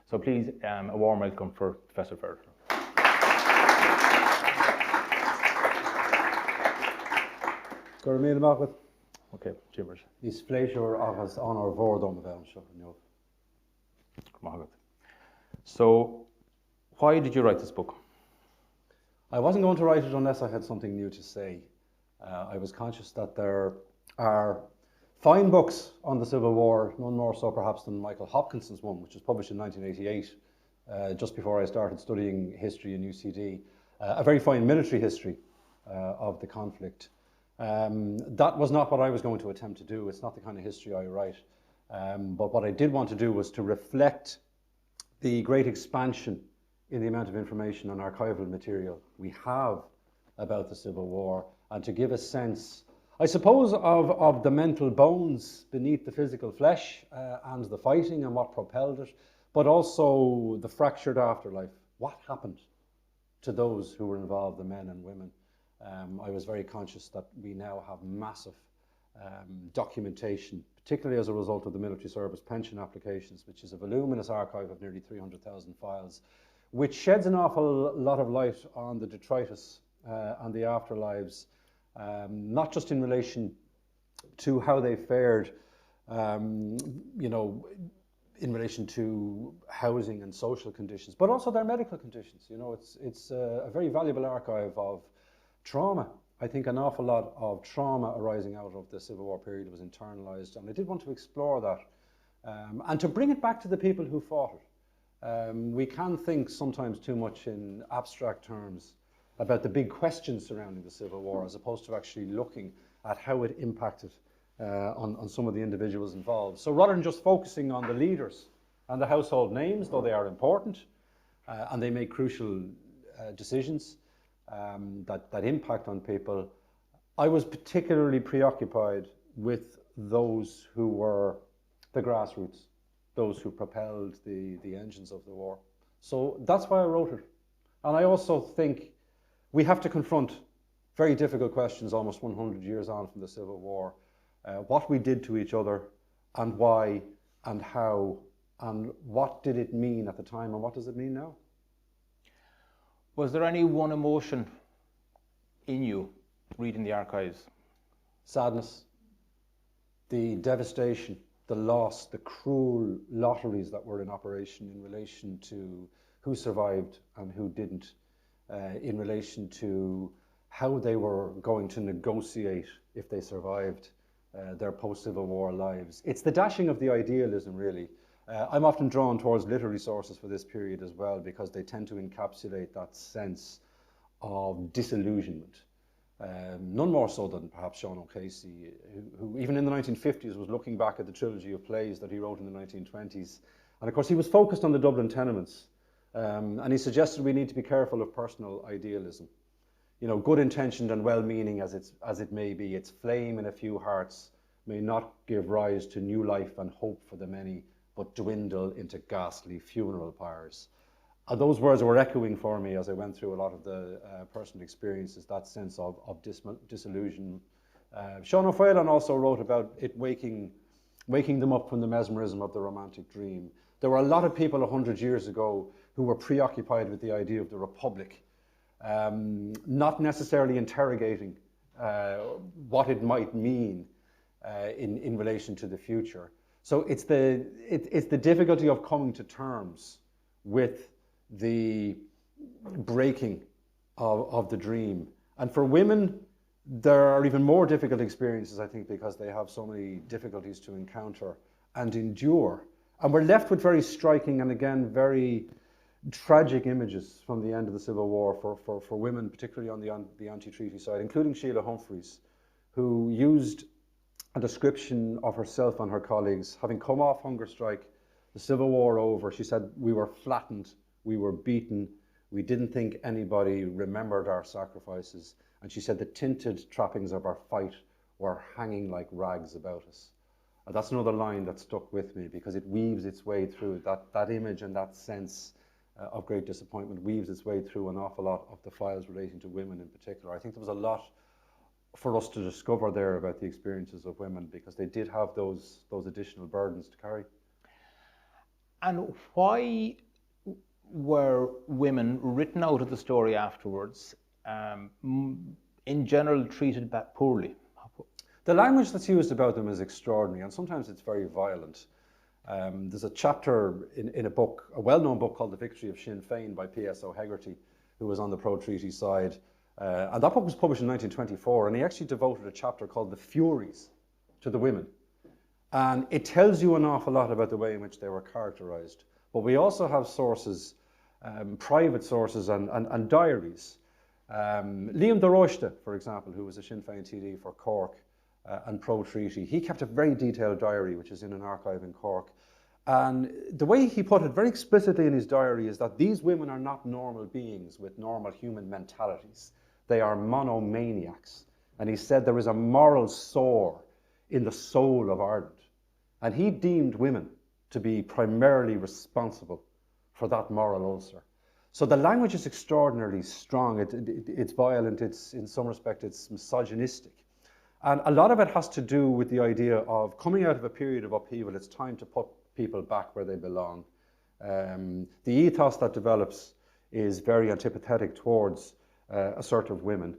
So please, a warm welcome for Professor Ferriter. Gormíle Margaret. Okay, Jimmers. Is pleasure agus honor vordom bhean seo no. Margaret. So, why did you write this book? I wasn't going to write it unless I had something new to say. I was conscious that there are fine books on the Civil War, none more so perhaps than Michael Hopkinson's one, which was published in 1988, just before I started studying history in UCD. A very fine military history of the conflict. That was not what I was going to attempt to do. It's not the kind of history I write. But what I did want to do was to reflect the great expansion in the amount of information and archival material we have about the Civil War, and to give a sense, I suppose, of the mental bones beneath the physical flesh and the fighting and what propelled it, but also the fractured afterlife. What happened to those who were involved, the men and women? I was very conscious that we now have massive documentation, particularly as a result of the military service pension applications, which is a voluminous archive of nearly 300,000 files, which sheds an awful lot of light on the detritus and the afterlives, not just in relation to how they fared, you know, in relation to housing and social conditions, but also their medical conditions. You know, it's a very valuable archive of trauma. I think an awful lot of trauma arising out of the Civil War period was internalized, and I did want to explore that and to bring it back to the people who fought it. We can think sometimes too much in abstract terms about the big questions surrounding the Civil War, as opposed to actually looking at how it impacted on some of the individuals involved. So rather than just focusing on the leaders and the household names, though they are important and they make crucial decisions that impact on people, I was particularly preoccupied with those who were the grassroots, those who propelled the engines of the war. So that's why I wrote it. And I also think we have to confront very difficult questions almost 100 years on from the Civil War. What we did to each other, and why, and how, and what did it mean at the time, and what does it mean now? Was there any one emotion in you reading the archives? Sadness, the devastation, the loss, the cruel lotteries that were in operation in relation to who survived and who didn't, in relation to how they were going to negotiate, if they survived, their post-Civil War lives. It's the dashing of the idealism, really. I'm often drawn towards literary sources for this period as well, because they tend to encapsulate that sense of disillusionment. None more so than perhaps Sean O'Casey, who even in the 1950s was looking back at the trilogy of plays that he wrote in the 1920s. And of course he was focused on the Dublin tenements, and he suggested we need to be careful of personal idealism. You know, good intentioned and well-meaning as it may be, its flame in a few hearts may not give rise to new life and hope for the many, but dwindle into ghastly funeral pyres. Those words were echoing for me as I went through a lot of the personal experiences, that sense of disillusion. Sean O'Fallon also wrote about it waking them up from the mesmerism of the romantic dream. There were a lot of people 100 years ago who were preoccupied with the idea of the Republic, not necessarily interrogating what it might mean in relation to the future. So it's the difficulty of coming to terms with the breaking of the dream. And for women, there are even more difficult experiences, I think, because they have so many difficulties to encounter and endure. And we're left with very striking and, again, very tragic images from the end of the Civil War for women, particularly on the anti-treaty side, including Sheila Humphreys, who used a description of herself and her colleagues having come off hunger strike, the Civil War over. She said, we were flattened, we were beaten, we didn't think anybody remembered our sacrifices. And she said the tinted trappings of our fight were hanging like rags about us. And that's another line that stuck with me, because it weaves its way through that image, and that sense of great disappointment weaves its way through an awful lot of the files relating to women in particular. I think there was a lot for us to discover there about the experiences of women, because they did have those additional burdens to carry. And why were women written out of the story afterwards, in general treated poorly? The language that's used about them is extraordinary, and sometimes it's very violent. There's a chapter in a book, a well-known book called The Victory of Sinn Féin by P.S. O'Hegarty, who was on the pro-treaty side. And that book was published in 1924, and he actually devoted a chapter called The Furies to the women. And it tells you an awful lot about the way in which they were characterised. But we also have sources, private sources and diaries. Liam de Royste, for example, who was a Sinn Féin TD for Cork and pro-treaty, he kept a very detailed diary, which is in an archive in Cork. And the way he put it very explicitly in his diary is that these women are not normal beings with normal human mentalities. They are monomaniacs. And he said there is a moral sore in the soul of Ireland. And he deemed women to be primarily responsible for that moral ulcer. So the language is extraordinarily strong. It's violent. It's, in some respect, it's misogynistic. And a lot of it has to do with the idea of coming out of a period of upheaval. It's time to put people back where they belong. The ethos that develops is very antipathetic towards assertive women.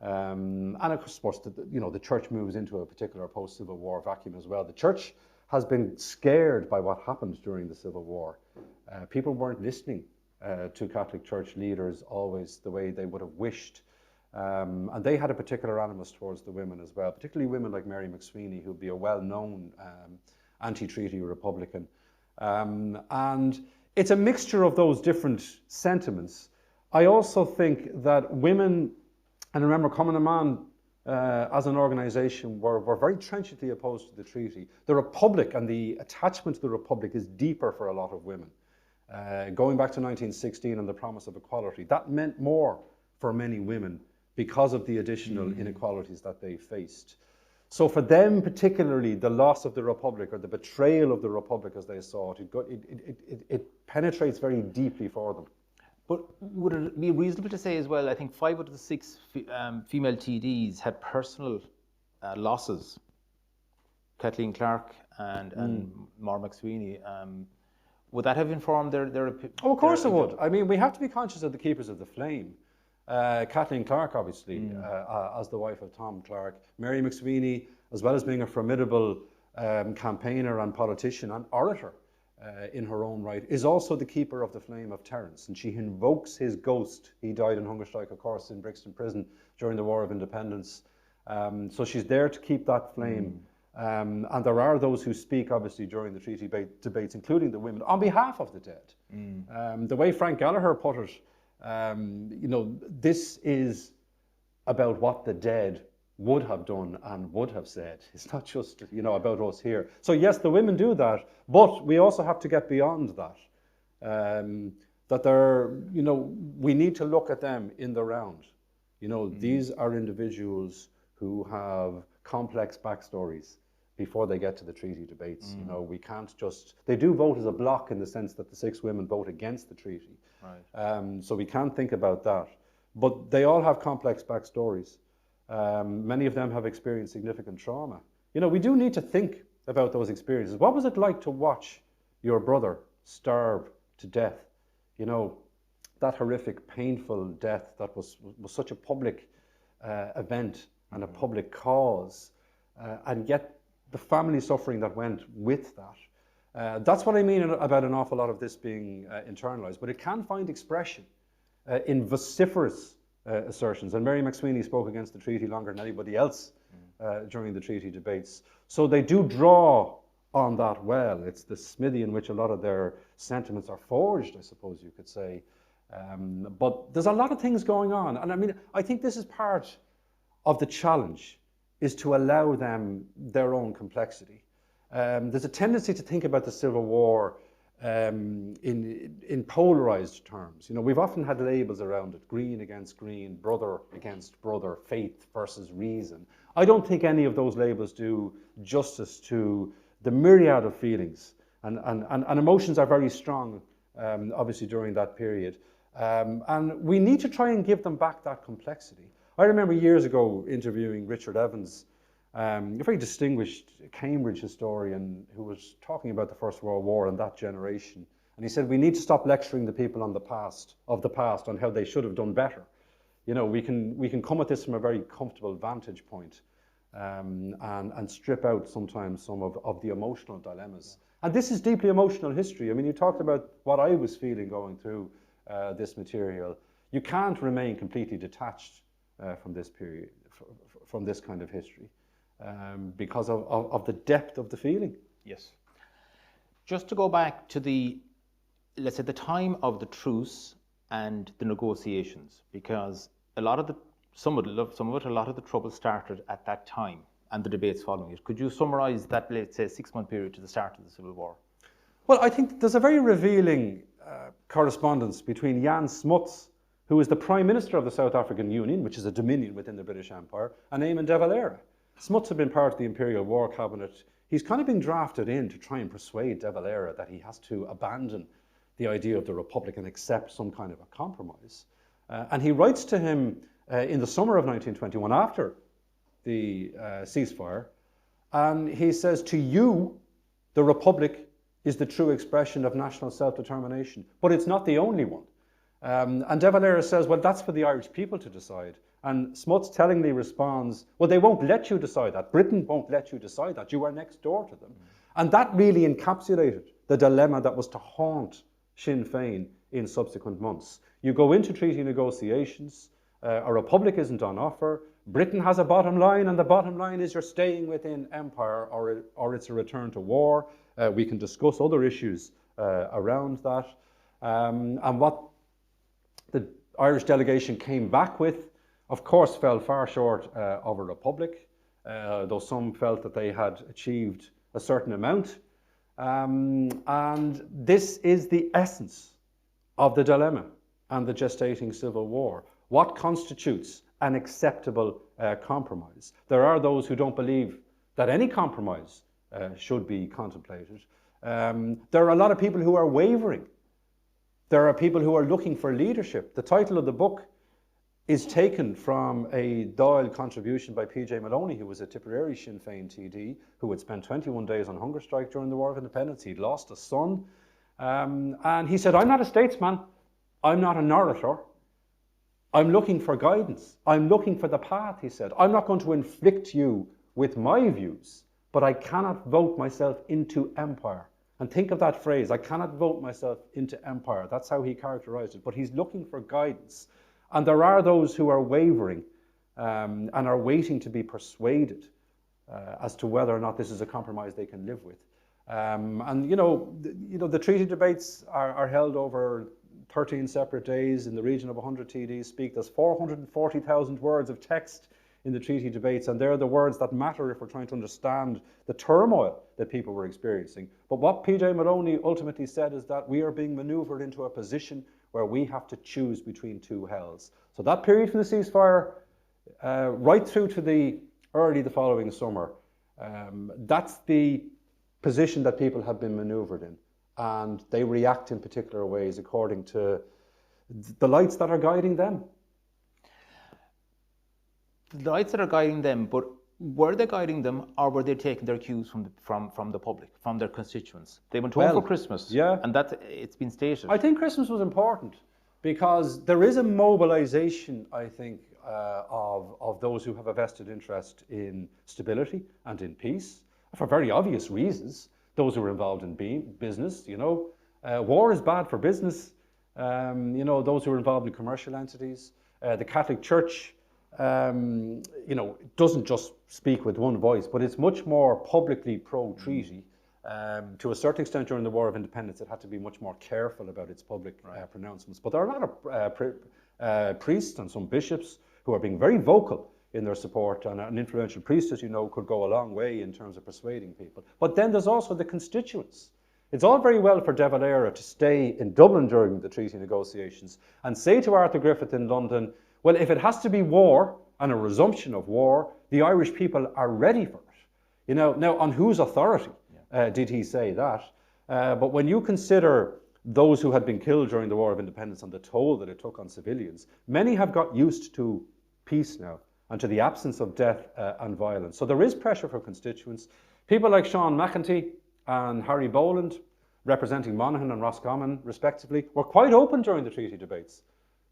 And of course, the church moves into a particular post-Civil War vacuum as well. The church has been scared by what happened during the Civil War. People weren't listening to Catholic Church leaders always the way they would have wished. And they had a particular animus towards the women as well, particularly women like Mary McSweeney, who would be a well-known anti-treaty Republican. And it's a mixture of those different sentiments. I also think that women, and remember, Common Man as an organisation were very trenchantly opposed to the treaty. The Republic and the attachment to the Republic is deeper for a lot of women. Going back to 1916 and the promise of equality, that meant more for many women because of the additional inequalities that they faced. So for them particularly, the loss of the Republic or the betrayal of the Republic as they saw it, it penetrates very deeply for them. But would it be reasonable to say as well, I think 5 out of the 6 female TDs had personal losses. Kathleen Clark and Maura McSweeney. Would that have informed their Oh, of course it would. I mean, we have to be conscious of the keepers of the flame. Kathleen Clark, obviously, as the wife of Tom Clark. Mary McSweeney, as well as being a formidable campaigner and politician and orator in her own right, is also the keeper of the flame of Terence. And she invokes his ghost. He died in hunger strike, of course, in Brixton Prison during the War of Independence. So she's there to keep that flame. And there are those who speak, obviously, during the treaty debates, including the women, on behalf of the dead. The way Frank Gallagher put it, this is about what the dead would have done and would have said. It's not just, about us here. So yes, the women do that, but we also have to get beyond that. That they're, we need to look at them in the round. These are individuals who have complex backstories before they get to the treaty debates. We can't just, they do vote as a bloc in the sense that the 6 women vote against the treaty. Right. So we can't think about that. But they all have complex backstories. Many of them have experienced significant trauma. We do need to think about those experiences. What was it like to watch your brother starve to death? That horrific, painful death that was such a public event and a public cause, and yet the family suffering that went with that. That's what I mean about an awful lot of this being internalized, but it can find expression in vociferous assertions. And Mary McSweeney spoke against the treaty longer than anybody else during the treaty debates. So they do draw on that well. It's the smithy in which a lot of their sentiments are forged, I suppose you could say. But there's a lot of things going on. And I mean, I think this is part of the challenge, is to allow them their own complexity. There's a tendency to think about the Civil War in polarized terms. We've often had labels around it: green against green, brother against brother, faith versus reason. I don't think any of those labels do justice to the myriad of feelings, and emotions are very strong, obviously, during that period. And we need to try and give them back that complexity. I remember years ago interviewing Richard Evans, a very distinguished Cambridge historian who was talking about the First World War and that generation. And he said, we need to stop lecturing the people on the past on how they should have done better. You know, we can come at this from a very comfortable vantage point, and strip out sometimes some of the emotional dilemmas. And this is deeply emotional history. I mean, you talked about what I was feeling going through this material. You can't remain completely detached from this period, from this kind of history, because of the depth of the feeling. Yes. Just to go back to let's say the time of the truce and the negotiations, because a lot of the a lot of the trouble started at that time and the debates following it. Could you summarise that, let's say, 6-month period to the start of the Civil War? Well, I think there's a very revealing correspondence between Jan Smuts, who was the Prime Minister of the South African Union, which is a dominion within the British Empire, and Eamon de Valera. Smuts had been part of the Imperial War Cabinet. He's kind of been drafted in to try and persuade de Valera that he has to abandon the idea of the Republic and accept some kind of a compromise. And he writes to him in the summer of 1921, after the ceasefire, and he says, to you, the Republic is the true expression of national self-determination, but it's not the only one. And de Valera says, well, that's for the Irish people to decide. And Smuts tellingly responds, well, they won't let you decide that. Britain won't let you decide that. You are next door to them. And that really encapsulated the dilemma that was to haunt Sinn Féin in subsequent months. You go into treaty negotiations, a republic isn't on offer, Britain has a bottom line, and the bottom line is you're staying within empire or it's a return to war. We can discuss other issues around that. And what the Irish delegation came back with, of course, fell far short of a republic, though some felt that they had achieved a certain amount. And this is the essence of the dilemma and the gestating civil war. What constitutes an acceptable compromise? There are those who don't believe that any compromise should be contemplated. There are a lot of people who are wavering. There are people who are looking for leadership. The title of the book is taken from a Dáil contribution by P.J. Maloney, who was a Tipperary Sinn Féin TD, who had spent 21 days on hunger strike during the War of Independence. He'd lost a son. And he said, I'm not a statesman. I'm not an orator. I'm looking for guidance. I'm looking for the path, he said. I'm not going to inflict you with my views, but I cannot vote myself into empire. And think of that phrase, I cannot vote myself into empire. That's how he characterized it. But he's looking for guidance. And there are those who are wavering and are waiting to be persuaded as to whether or not this is a compromise they can live with. And the treaty debates are held over 13 separate days in the region of 100 TDs speak. There's 440,000 words of text in the treaty debates, and they're the words that matter if we're trying to understand the turmoil that people were experiencing. But what P.J. Maloney ultimately said is that we are being manoeuvred into a position where we have to choose between two hells. So that period from the ceasefire right through to the following summer, that's the position that people have been manoeuvred in. And they react in particular ways according to the lights that are guiding them. The lights that are guiding them, but were they guiding them, or were they taking their cues from the public, from their constituents? They went home for Christmas, yeah, and it's been stated. I think Christmas was important because there is a mobilization, I think, of those who have a vested interest in stability and in peace, for very obvious reasons. Those who are involved in business, war is bad for business. Those who are involved in commercial entities, the Catholic Church, doesn't just speak with one voice, but it's much more publicly pro-treaty. To a certain extent, during the War of Independence, it had to be much more careful about its public pronouncements. But there are a lot of priests and some bishops who are being very vocal in their support, and an influential priest, as you know, could go a long way in terms of persuading people. But then there's also the constituents. It's all very well for de Valera to stay in Dublin during the treaty negotiations and say to Arthur Griffith in London, well, if it has to be war and a resumption of war, the Irish people are ready for it. Now on whose authority did he say that? But when you consider those who had been killed during the War of Independence and the toll that it took on civilians, many have got used to peace now and to the absence of death and violence. So there is pressure for constituents. People like Sean McEntee and Harry Boland, representing Monaghan and Roscommon respectively, were quite open during the treaty debates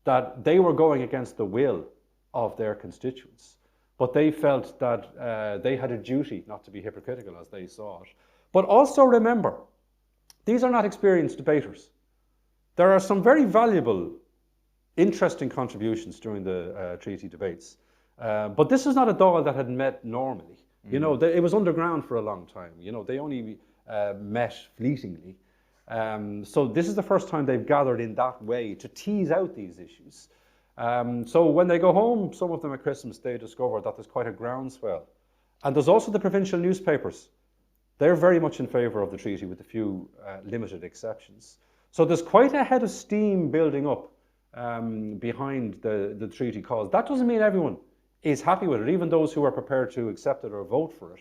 that they were going against the will of their constituents. But they felt that they had a duty not to be hypocritical as they saw it. But also remember, these are not experienced debaters. There are some very valuable, interesting contributions during the treaty debates. But this is not a Dáil that had met normally. You know, it was underground for a long time. You know, they only met fleetingly. So this is the first time they've gathered in that way to tease out these issues. So when they go home, some of them at Christmas, they discover that there's quite a groundswell. And there's also the provincial newspapers. They're very much in favour of the treaty with a few limited exceptions. So there's quite a head of steam building up behind the treaty cause. That doesn't mean everyone is happy with it, even those who are prepared to accept it or vote for it.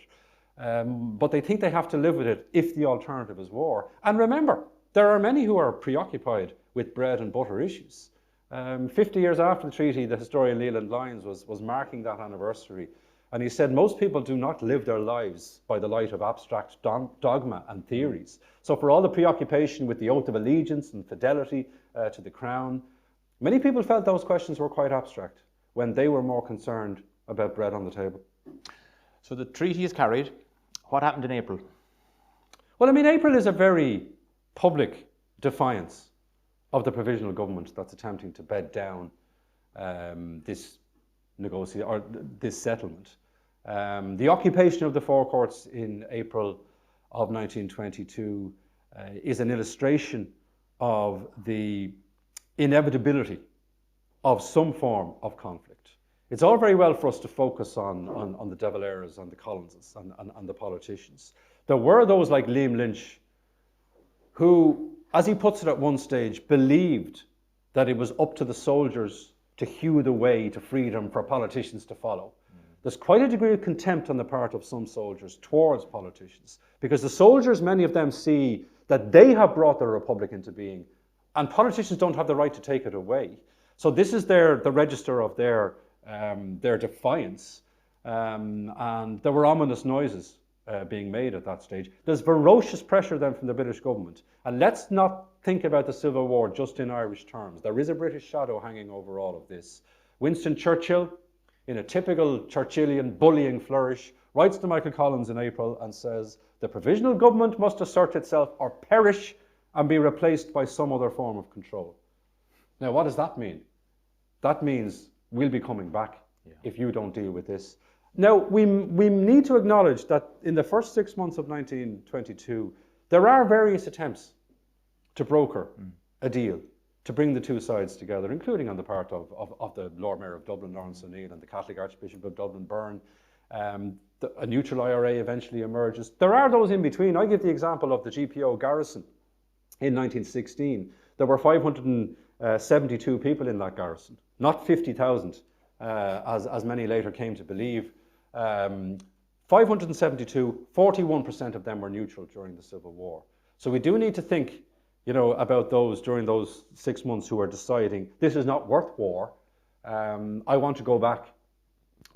But they think they have to live with it if the alternative is war. And remember, there are many who are preoccupied with bread and butter issues. 50 years after the treaty, the historian Leland Lyons was marking that anniversary. And he said, most people do not live their lives by the light of abstract dogma and theories. So for all the preoccupation with the oath of allegiance and fidelity to the crown, many people felt those questions were quite abstract when they were more concerned about bread on the table. So the treaty is carried. What happened in April? Well, I mean, April is a very public defiance of the provisional government that's attempting to bed down this settlement. The occupation of the Four Courts in April of 1922 is an illustration of the inevitability of some form of conflict. It's all very well for us to focus on the De Valera's and the Collinses and the politicians. There were those like Liam Lynch who, as he puts it at one stage, believed that it was up to the soldiers to hew the way to freedom for politicians to follow. There's quite a degree of contempt on the part of some soldiers towards politicians, because the soldiers, many of them, see that they have brought the republic into being, and politicians don't have the right to take it away. So this is the register of their defiance, and there were ominous noises being made at that stage. There's ferocious pressure then from the British government, and let's not think about the Civil War just in Irish terms. There is a British shadow hanging over all of this. Winston Churchill, in a typical Churchillian bullying flourish, writes to Michael Collins in April and says, the provisional government must assert itself or perish and be replaced by some other form of control. Now, what does that mean? That means we'll be coming back if you don't deal with this. Now, we need to acknowledge that in the first 6 months of 1922, there are various attempts to broker a deal, to bring the two sides together, including on the part of the Lord Mayor of Dublin, Lawrence O'Neill, and the Catholic Archbishop of Dublin, Byrne. A neutral IRA eventually emerges. There are those in between. I give the example of the GPO garrison in 1916. There were 572 people in that garrison, not 50,000, as many later came to believe. 572, 41% of them were neutral during the Civil War. So we do need to think, about those during those 6 months who are deciding this is not worth war. I want to go back.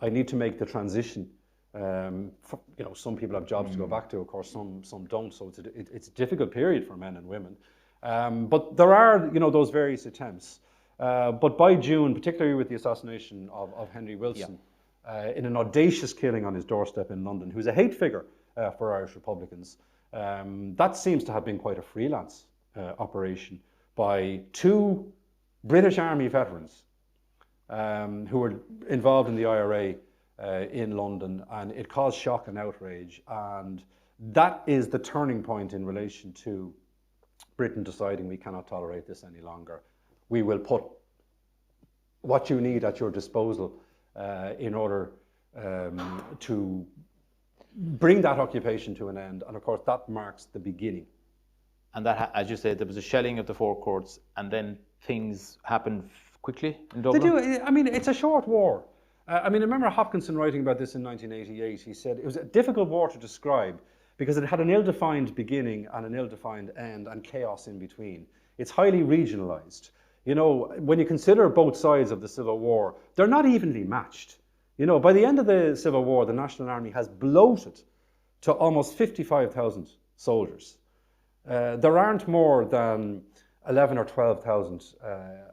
I need to make the transition. Some people have jobs to go back to, of course, some don't. So it's a difficult period for men and women. But there are, those various attempts. But by June, particularly with the assassination of Henry Wilson, in an audacious killing on his doorstep in London, who's a hate figure for Irish Republicans, that seems to have been quite a freelance operation by two British Army veterans who were involved in the IRA in London, and it caused shock and outrage. And that is the turning point in relation to Britain deciding we cannot tolerate this any longer. We will put what you need at your disposal in order to bring that occupation to an end. And of course, that marks the beginning. And that, as you said, there was a shelling of the Four Courts, and then things happened quickly in Dublin? They do. I mean, it's a short war. I remember Hopkinson writing about this in 1988. He said it was a difficult war to describe because it had an ill-defined beginning and an ill-defined end and chaos in between. It's highly regionalised. When you consider both sides of the Civil War, they're not evenly matched. You know, by the end of the Civil War, the National Army has bloated to almost 55,000 soldiers. There aren't more than 11 or 12,000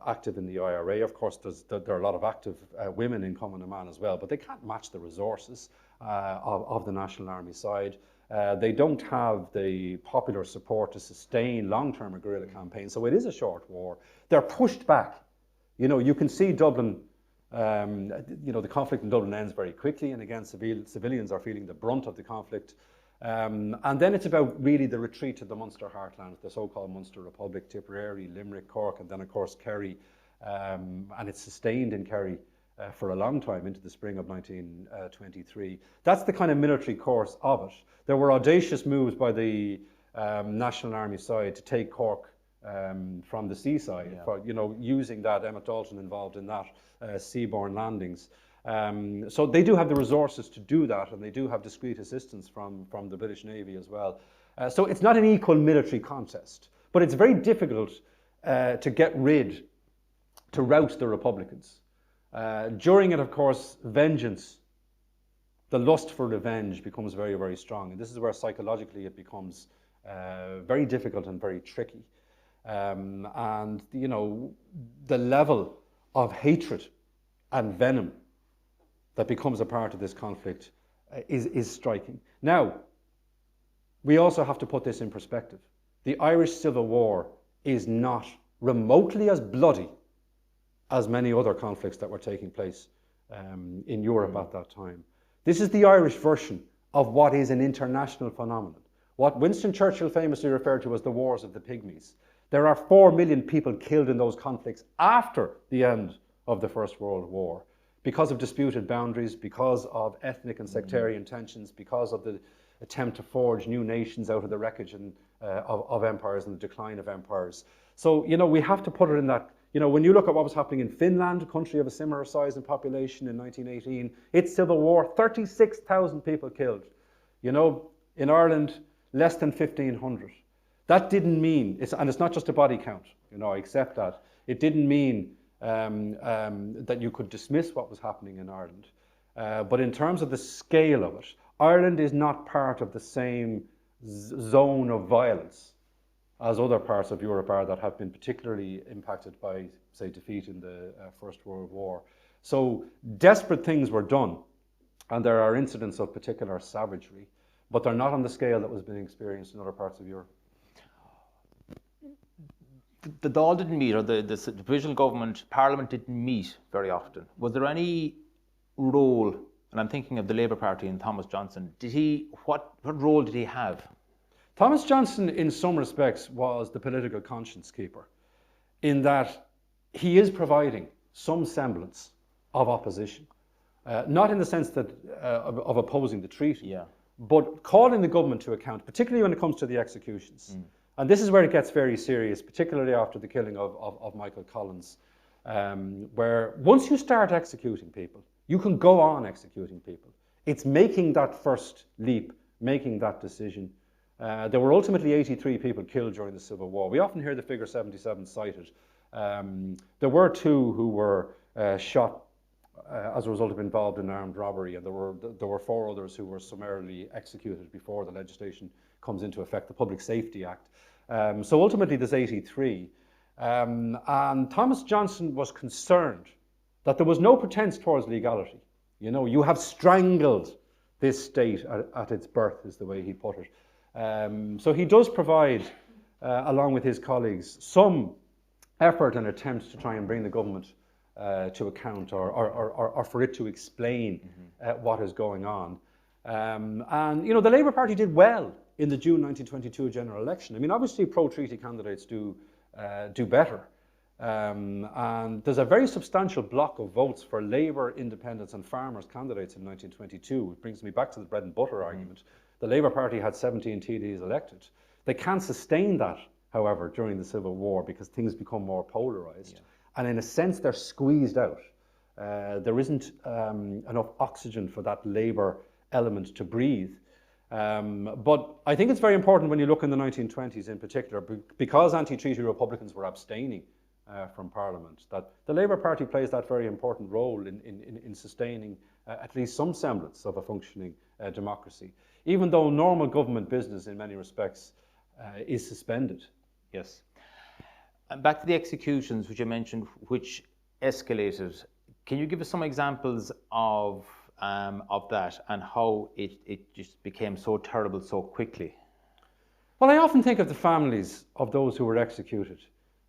active in the IRA. Of course, there are a lot of active women in Common Man as well, but they can't match the resources of the National Army side. They don't have the popular support to sustain long-term guerrilla campaigns, so it is a short war. They're pushed back. You know, you can see Dublin, you know, the conflict in Dublin ends very quickly, and again, civilians are feeling the brunt of the conflict. And then it's about really the retreat to the Munster heartland, the so-called Munster Republic, Tipperary, Limerick, Cork, and then of course Kerry. And it's sustained in Kerry for a long time into the spring of 1923. That's the kind of military course of it. There were audacious moves by the National Army side to take Cork from the seaside, for, you know, using that, Emmett Dalton involved in that, seaborne landings. So they do have the resources to do that, and they do have discreet assistance from the British Navy as well. So it's not an equal military contest, but it's very difficult to rout the Republicans. During it, of course, vengeance, the lust for revenge becomes very, very strong. And this is where psychologically it becomes very difficult and very tricky. And, you know, the level of hatred and venom that becomes a part of this conflict is striking. Now, we also have to put this in perspective. The Irish Civil War is not remotely as bloody as many other conflicts that were taking place in Europe at that time. This is the Irish version of what is an international phenomenon, what Winston Churchill famously referred to as the Wars of the Pygmies. There are 4 million people killed in those conflicts after the end of the First World War, because of disputed boundaries, because of ethnic and sectarian tensions, because of the attempt to forge new nations out of the wreckage of empires and the decline of empires. So, you know, we have to put it in that, you know, when you look at what was happening in Finland, a country of a similar size and population in 1918, its civil war, 36,000 people killed. You know, in Ireland, less than 1,500. That didn't mean, and it's not just a body count, you know, I accept that. It didn't mean that you could dismiss what was happening in Ireland. But in terms of the scale of it, Ireland is not part of the same zone of violence as other parts of Europe are that have been particularly impacted by, say, defeat in the First World War. So desperate things were done, and there are incidents of particular savagery, but they're not on the scale that was being experienced in other parts of Europe. The Dáil didn't meet, or the provisional government, Parliament didn't meet very often. Was there any role, and I'm thinking of the Labour Party and Thomas Johnson, what role did he have? Thomas Johnson, in some respects, was the political conscience keeper, in that he is providing some semblance of opposition. Not in the sense that of opposing the treaty, but calling the government to account, particularly when it comes to the executions. And this is where it gets very serious, particularly after the killing of Michael Collins, where once you start executing people, you can go on executing people. It's making that first leap, making that decision. There were ultimately 83 people killed during the Civil War. We often hear the figure 77 cited. There were 2 who were shot as a result of involved in armed robbery, and there were 4 others who were summarily executed before the legislation comes into effect, the Public Safety Act. So ultimately there's 83. And Thomas Johnson was concerned that there was no pretense towards legality. You know, you have strangled this state at its birth, is the way he put it. So he does provide, along with his colleagues, some effort and attempts to try and bring the government to account, or for it to explain what is going on. And, you know, the Labour Party did well in the June 1922 general election. I mean, obviously pro-treaty candidates do better. And there's a very substantial block of votes for Labour, Independents and Farmers candidates in 1922. It brings me back to the bread and butter argument. The Labour Party had 17 TDs elected. They can't sustain that, however, during the Civil War because things become more polarised. And in a sense, they're squeezed out. There isn't enough oxygen for that Labour element to breathe. But I think it's very important when you look in the 1920s in particular, because anti-treaty Republicans were abstaining from Parliament. That the Labour Party plays that very important role in sustaining at least some semblance of a functioning democracy, even though normal government business in many respects is suspended. Yes. And back to the executions, which you mentioned, which escalated. Can you give us some examples of that and how it just became so terrible so quickly? Well, I often think of the families of those who were executed.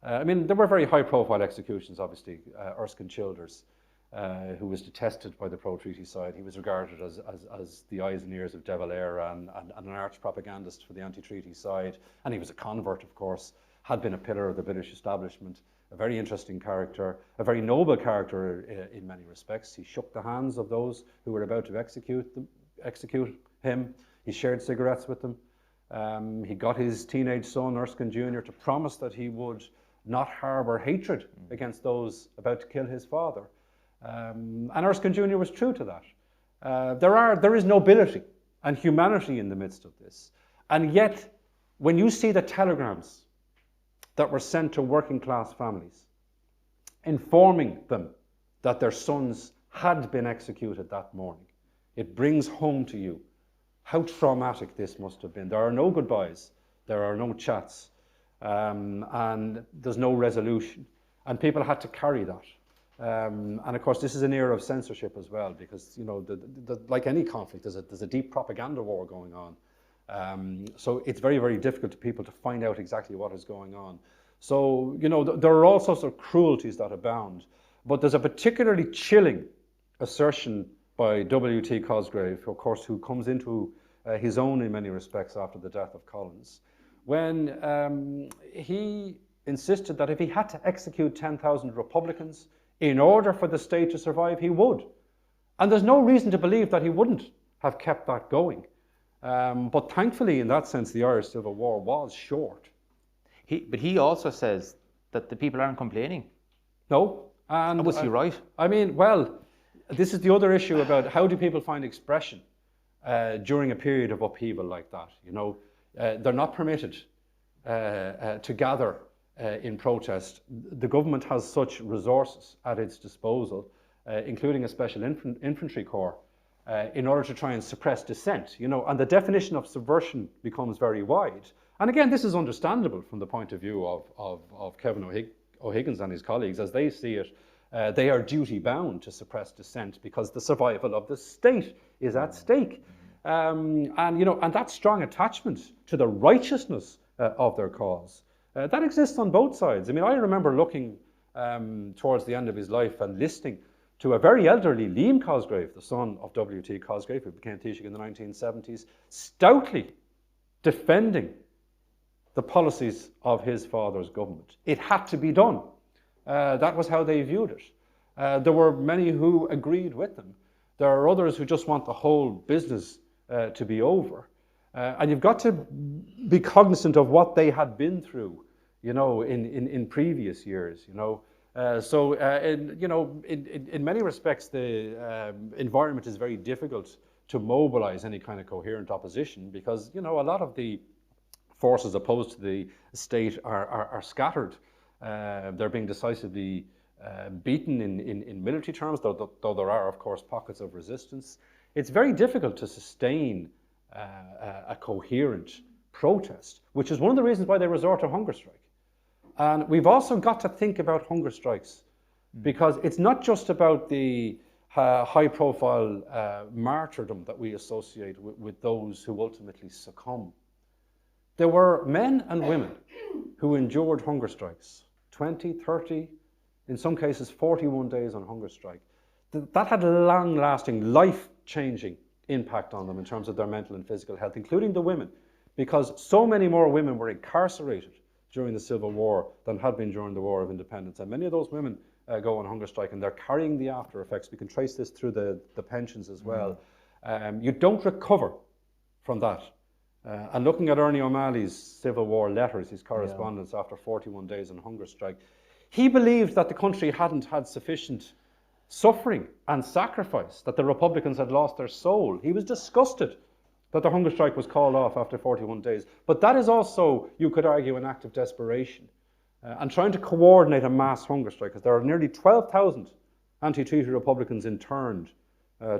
I mean, there were very high-profile executions, obviously. Erskine Childers, who was detested by the pro-treaty side. He was regarded as the eyes and ears of De Valera and an arch-propagandist for the anti-treaty side. And he was a convert, of course, had been a pillar of the British establishment, a very interesting character, a very noble character in many respects. He shook the hands of those who were about to execute him. He shared cigarettes with them. He got his teenage son, Erskine Jr., to promise that he would not harbour hatred against those about to kill his father. And Erskine Jr. was true to that. There is nobility and humanity in the midst of this. And yet, when you see the telegrams that were sent to working class families, informing them that their sons had been executed that morning, it brings home to you how traumatic this must have been. There are no goodbyes, there are no chats, and there's no resolution. And people had to carry that. And of course, this is an era of censorship as well, because, you know, like any conflict, there's a deep propaganda war going on. So it's very, very difficult to people to find out exactly what is going on. So, you know, there are all sorts of cruelties that abound, but there's a particularly chilling assertion by W.T. Cosgrave, of course, who comes into his own in many respects after the death of Collins, when he insisted that if he had to execute 10,000 Republicans in order for the state to survive, he would. And there's no reason to believe that he wouldn't have kept that going. But thankfully, in that sense, the Irish Civil War was short. But he also says that the people aren't complaining. No. And was he right? I mean, well, this is the other issue about how do people find expression during a period of upheaval like that. You know, they're not permitted to gather in protest. The government has such resources at its disposal, including a special infantry corps, in order to try and suppress dissent. You know, and the definition of subversion becomes very wide. And again, this is understandable from the point of view of Kevin O'Higgins and his colleagues. As they see it, they are duty-bound to suppress dissent because the survival of the state is at stake. And, you know, and that strong attachment to the righteousness of their cause, that exists on both sides. I mean, I remember looking towards the end of his life and listening to a very elderly Liam Cosgrave, the son of W.T. Cosgrave, who became Taoiseach in the 1970s, stoutly defending the policies of his father's government. It had to be done. That was how they viewed it. There were many who agreed with them. There are others who just want the whole business to be over. And you've got to be cognizant of what they had been through, you know, in previous years, you know. In many respects, the environment is very difficult to mobilize any kind of coherent opposition because, you know, a lot of the forces opposed to the state are scattered. They're being decisively beaten in military terms, though there are, of course, pockets of resistance. It's very difficult to sustain a coherent protest, which is one of the reasons why they resort to hunger strike. And we've also got to think about hunger strikes because it's not just about the high-profile martyrdom that we associate with those who ultimately succumb. There were men and women who endured hunger strikes, 20, 30, in some cases 41 days on hunger strike. That had a long-lasting, life-changing impact on them in terms of their mental and physical health, including the women, because so many more women were incarcerated during the Civil War than had been during the War of Independence. And many of those women go on hunger strike and they're carrying the after effects. We can trace this through the pensions as well. You don't recover from that. And looking at Ernie O'Malley's Civil War letters, his correspondence after 41 days on hunger strike, he believed that the country hadn't had sufficient suffering and sacrifice, that the Republicans had lost their soul. He was disgusted that the hunger strike was called off after 41 days. But that is also, you could argue, an act of desperation. and trying to coordinate a mass hunger strike, because there are nearly 12,000 anti-treaty Republicans interned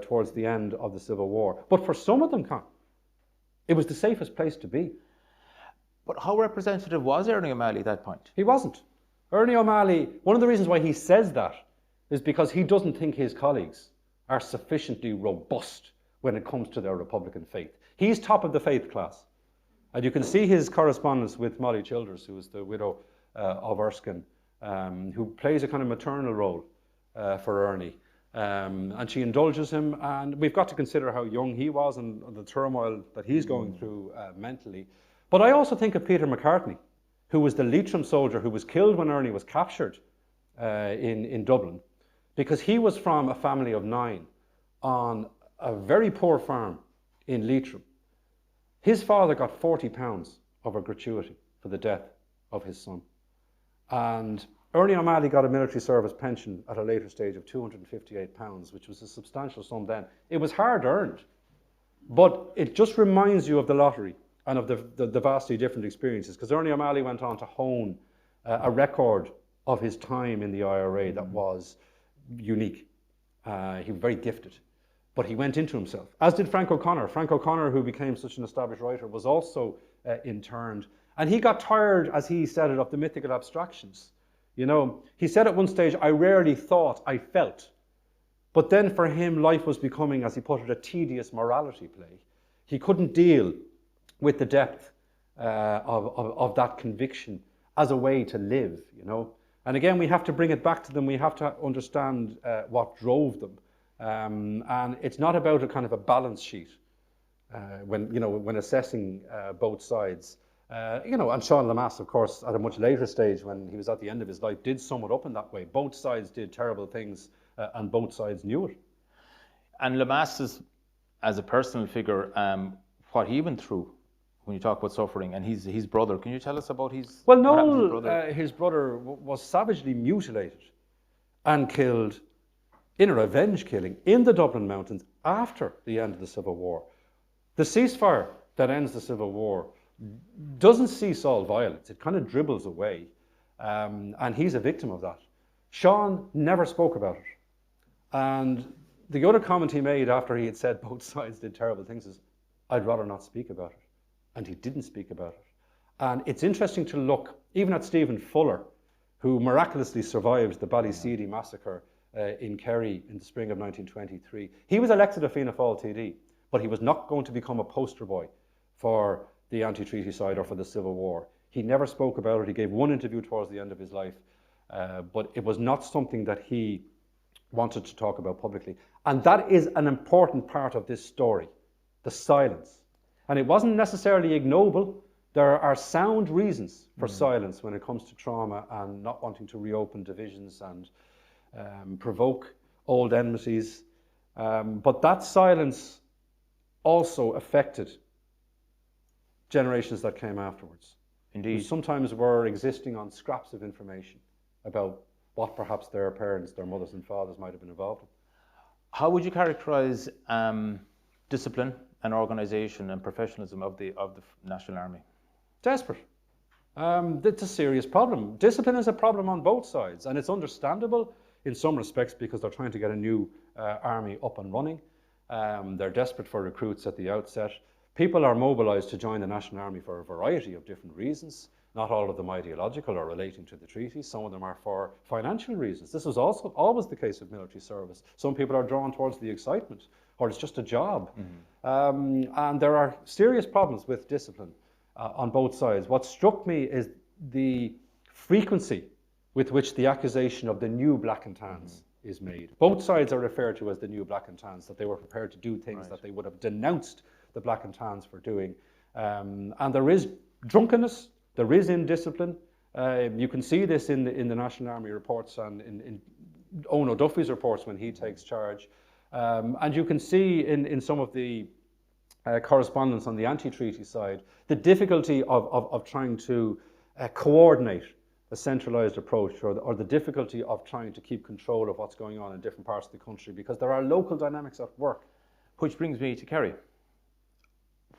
towards the end of the Civil War. But for some of them, Con, it was the safest place to be. But how representative was Ernie O'Malley at that point? He wasn't. Ernie O'Malley, one of the reasons why he says that is because he doesn't think his colleagues are sufficiently robust when it comes to their Republican faith. He's top of the faith class. And you can see his correspondence with Molly Childers, who is the widow of Erskine, who plays a kind of maternal role for Ernie. And she indulges him, and we've got to consider how young he was and the turmoil that he's going through mentally. But I also think of Peter McCartney, who was the Leitrim soldier who was killed when Ernie was captured in Dublin, because he was from a family of 9 on a very poor farm in Leitrim. His father got £40 of a gratuity for the death of his son. And Ernie O'Malley got a military service pension at a later stage of £258, which was a substantial sum then. It was hard earned, but it just reminds you of the lottery and of the vastly different experiences, because Ernie O'Malley went on to hone a record of his time in the IRA that was unique. He was very gifted, but he went into himself, as did Frank O'Connor. Frank O'Connor, who became such an established writer, was also interned. And he got tired, as he said it, of the mythical abstractions. You know, he said at one stage, "I rarely thought, I felt." But then for him, life was becoming, as he put it, a tedious morality play. He couldn't deal with the depth of that conviction as a way to live, you know. And again, we have to bring it back to them. We have to understand what drove them. And it's not about a kind of a balance sheet when assessing both sides. And Sean Lamass, of course, at a much later stage, when he was at the end of his life, did sum it up in that way. Both sides did terrible things, and both sides knew it. And Lamass, as a personal figure, what he went through when you talk about suffering, and his brother, can you tell us about his? Well, Noel, his brother, was savagely mutilated and killed in a revenge killing in the Dublin Mountains after the end of the Civil War. The ceasefire that ends the Civil War doesn't cease all violence. It kind of dribbles away, and he's a victim of that. Sean never spoke about it. And the other comment he made after he had said both sides did terrible things is, "I'd rather not speak about it." And he didn't speak about it. And it's interesting to look even at Stephen Fuller, who miraculously survived the Ballyseedy massacre in Kerry in the spring of 1923. He was elected a Fianna Fáil TD, but he was not going to become a poster boy for the anti-treaty side or for the Civil War. He never spoke about it. He gave one interview towards the end of his life, but it was not something that he wanted to talk about publicly. And that is an important part of this story, the silence. And it wasn't necessarily ignoble. There are sound reasons for silence when it comes to trauma and not wanting to reopen divisions and provoke old enmities. But that silence also affected generations that came afterwards. Indeed. Who sometimes were existing on scraps of information about what perhaps their parents, their mothers and fathers might have been involved in. How would you characterise discipline and organisation and professionalism of the National Army? Desperate. It's a serious problem. Discipline is a problem on both sides, and it's understandable in some respects because they're trying to get a new army up and running. They're desperate for recruits at the outset. People are mobilised to join the National Army for a variety of different reasons. Not all of them ideological or relating to the treaty. Some of them are for financial reasons. This was also always the case of military service. Some people are drawn towards the excitement, or it's just a job. And there are serious problems with discipline on both sides. What struck me is the frequency with which the accusation of the new black and tans is made. Both sides are referred to as the new black and tans, that they were prepared to do things that they would have denounced the black and tans for doing. And there is drunkenness, there is indiscipline. You can see this in the National Army reports and in Ono Duffy's reports when he takes charge. And you can see in some of the correspondence on the anti-treaty side, the difficulty of trying to coordinate a centralised approach, or the difficulty of trying to keep control of what's going on in different parts of the country, because there are local dynamics at work. Which brings me to Kerry.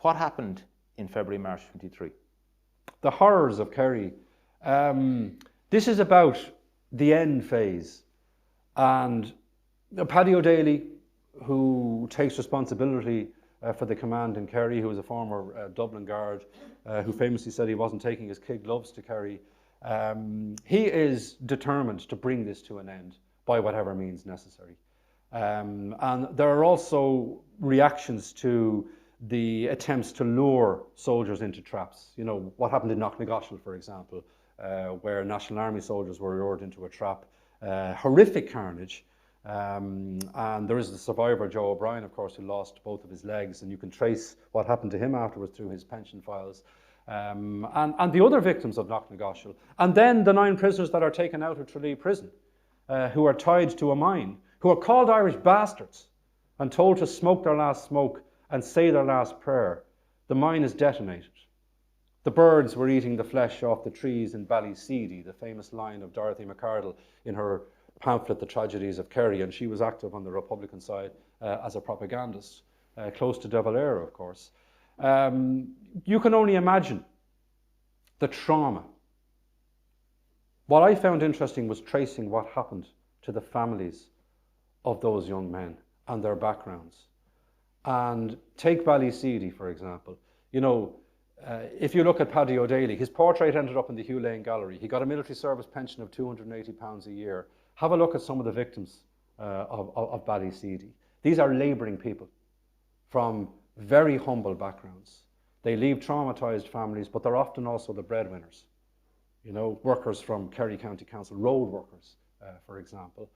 What happened in February, March 23? The horrors of Kerry. This is about the end phase. And Paddy O'Daly, who takes responsibility for the command in Kerry, who was a former Dublin guard, who famously said he wasn't taking his kid gloves to Kerry, he is determined to bring this to an end by whatever means necessary. And there are also reactions to the attempts to lure soldiers into traps. You know, what happened in Knocknagoshel, for example, where National Army soldiers were lured into a trap. Horrific carnage. And there is the survivor, Joe O'Brien, of course, who lost both of his legs, and you can trace what happened to him afterwards through his pension files. And the other victims of Knocknagoshel. And then the 9 prisoners that are taken out of Tralee prison, who are tied to a mine, who are called Irish bastards and told to smoke their last smoke and say their last prayer. The mine is detonated. The birds were eating the flesh off the trees in Ballyseedy, the famous line of Dorothy McArdle in her pamphlet, The Tragedies of Kerry, and she was active on the Republican side as a propagandist, close to De Valera, of course. You can only imagine the trauma. What I found interesting was tracing what happened to the families of those young men and their backgrounds. And take Ballyseedy, for example. You know, if you look at Paddy O'Daly, his portrait ended up in the Hugh Lane Gallery. He got a military service pension of £280 a year. Have a look at some of the victims of Ballyseedy. These are labouring people from very humble backgrounds. They leave traumatised families, but they're often also the breadwinners. You know, workers from Kerry County Council, road workers, for example.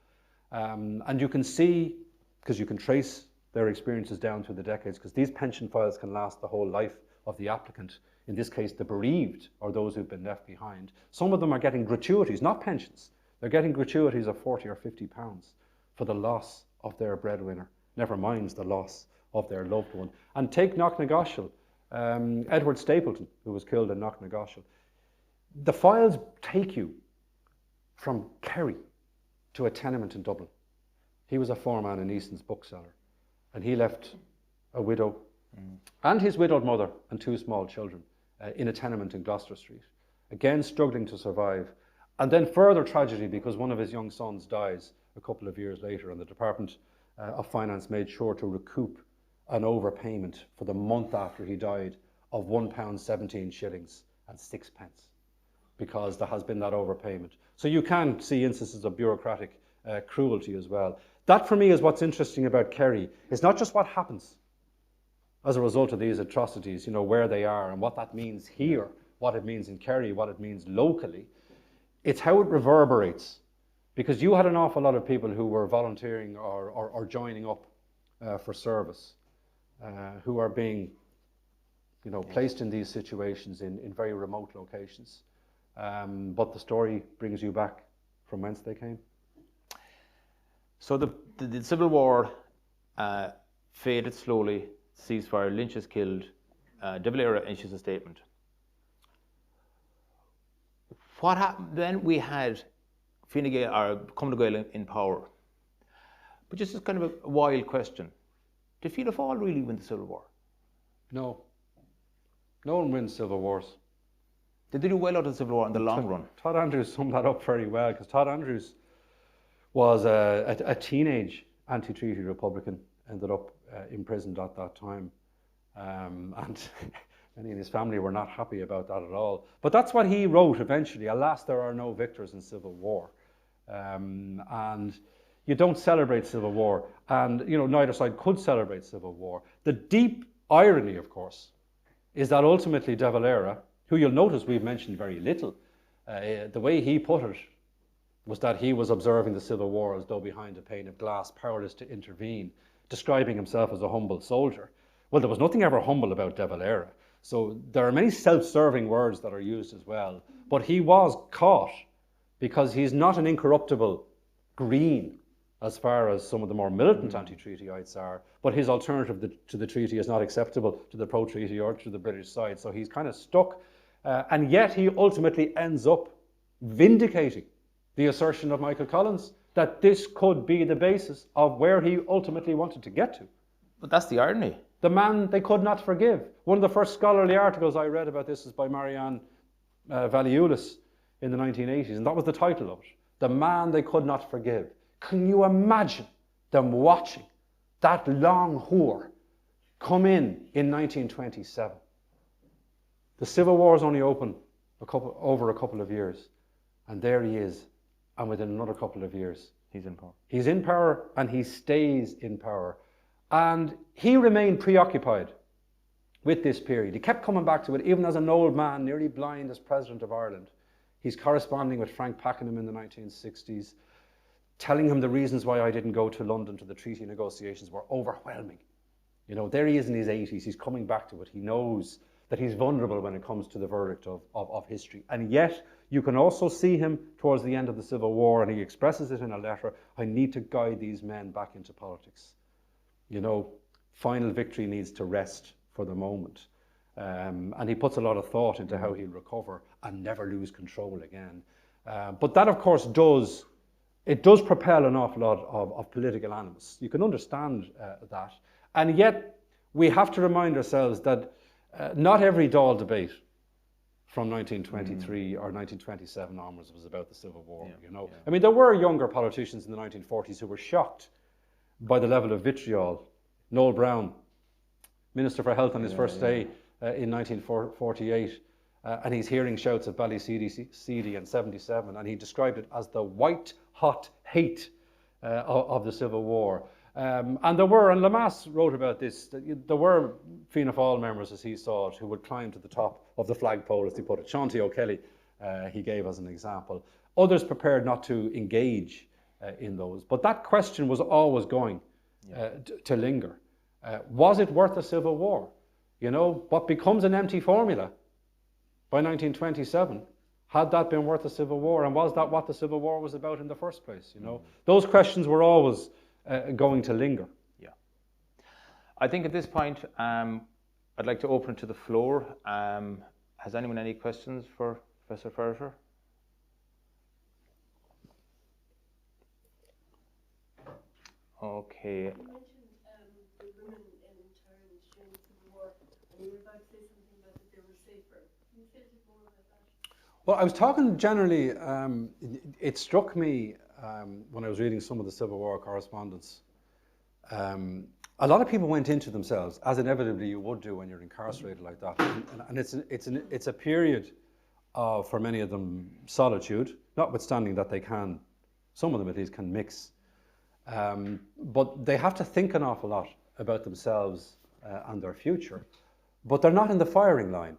And you can see, because you can trace their experiences down through the decades, because these pension files can last the whole life of the applicant, in this case the bereaved or those who've been left behind. Some of them are getting gratuities, not pensions. They're getting gratuities of 40 or 50 pounds for the loss of their breadwinner, never mind the loss of their loved one. And take Knocknagoshel, Edward Stapleton, who was killed in Knocknagoshel. The files take you from Kerry to a tenement in Dublin. He was a foreman in Easton's bookseller, and he left a widow and his widowed mother and 2 small children in a tenement in Gloucester Street, again struggling to survive. And then further tragedy, because one of his young sons dies a couple of years later, and the Department of Finance made sure to recoup an overpayment for the month after he died of £1.17 and 6 pence, because there has been that overpayment. So you can see instances of bureaucratic cruelty as well. That for me is what's interesting about Kerry. It's not just what happens as a result of these atrocities, you know, where they are and what that means here, what it means in Kerry, what it means locally. It's how it reverberates, because you had an awful lot of people who were volunteering or joining up for service, who are being, you know, placed in these situations in very remote locations. But the story brings you back from whence they came. So the Civil War faded slowly, ceasefire, Lynch is killed, De Valera issues a statement. What happened then? We had Fine Gael or Cumann Gael in power. But just as kind of a wild question, did Fianna Fáil really win the Civil War? No. No one wins civil wars. Did they do well out of the Civil War in the long run? Todd Andrews summed that up very well, because Todd Andrews was a teenage anti-treaty Republican, ended up imprisoned at that time. And many in his family were not happy about that at all. But that's what he wrote eventually. Alas, there are no victors in civil war. And you don't celebrate civil war. And, you know, neither side could celebrate civil war. The deep irony, of course, is that ultimately De Valera, who you'll notice we've mentioned very little, the way he put it was that he was observing the Civil War as though behind a pane of glass, powerless to intervene, describing himself as a humble soldier. Well, there was nothing ever humble about De Valera. So there are many self-serving words that are used as well. But he was caught because he's not an incorruptible green as far as some of the more militant anti-treatyites are, but his alternative to the treaty is not acceptable to the pro-treaty or to the British side. So he's kind of stuck. And yet he ultimately ends up vindicating the assertion of Michael Collins that this could be the basis of where he ultimately wanted to get to. But that's the irony. The man they could not forgive. One of the first scholarly articles I read about this is by Marianne Valiulis in the 1980s, and that was the title of it, The Man They Could Not Forgive. Can you imagine them watching that long whore come in 1927? The Civil War is only open over a couple of years, and there he is, and within another couple of years, he's in power. He's in power, and he stays in power. And he remained preoccupied with this period. He kept coming back to it, even as an old man, nearly blind as President of Ireland. He's corresponding with Frank Pakenham in the 1960s, telling him the reasons why I didn't go to London to the treaty negotiations were overwhelming. You know, there he is in his 80s. He's coming back to it. He knows that he's vulnerable when it comes to the verdict of history. And yet, you can also see him towards the end of the Civil War, and he expresses it in a letter, I need to guide these men back into politics. You know, final victory needs to rest for the moment. And he puts a lot of thought into how he'll recover and never lose control again. But that, of course, does propel an awful lot of political animus. You can understand that. And yet, we have to remind ourselves that not every Dáil debate from 1923 or 1927 onwards was about the Civil War, you know. I mean, there were younger politicians in the 1940s who were shocked by the level of vitriol. Noel Brown, Minister for Health on his first day in 1948, and he's hearing shouts of Ballyseedy in 77, and he described it as the white-hot hate of the Civil War. And there were, and Lamass wrote about this, there were Fianna Fáil members, as he saw it, who would climb to the top of the flagpole, as he put it. Shanti O'Kelly, he gave as an example. Others prepared not to engage in those. But that question was always going to linger. Was it worth a civil war? You know, what becomes an empty formula by 1927, had that been worth a civil war? And was that what the Civil War was about in the first place? You know, those questions were always going to linger. Yeah. I think at this point, I'd like to open it to the floor. Has anyone any questions for Professor Ferriter? Okay. You mentioned the women in interned during the Civil War, and you were about to say something about that they were safer. Can you say a bit more about that? Well, I was talking generally, it struck me when I was reading some of the Civil War correspondence. A lot of people went into themselves, as inevitably you would do when you're incarcerated like that. And it's a period of, for many of them, solitude, notwithstanding that they can, some of them at least, can mix. But they have to think an awful lot about themselves and their future. But they're not in the firing line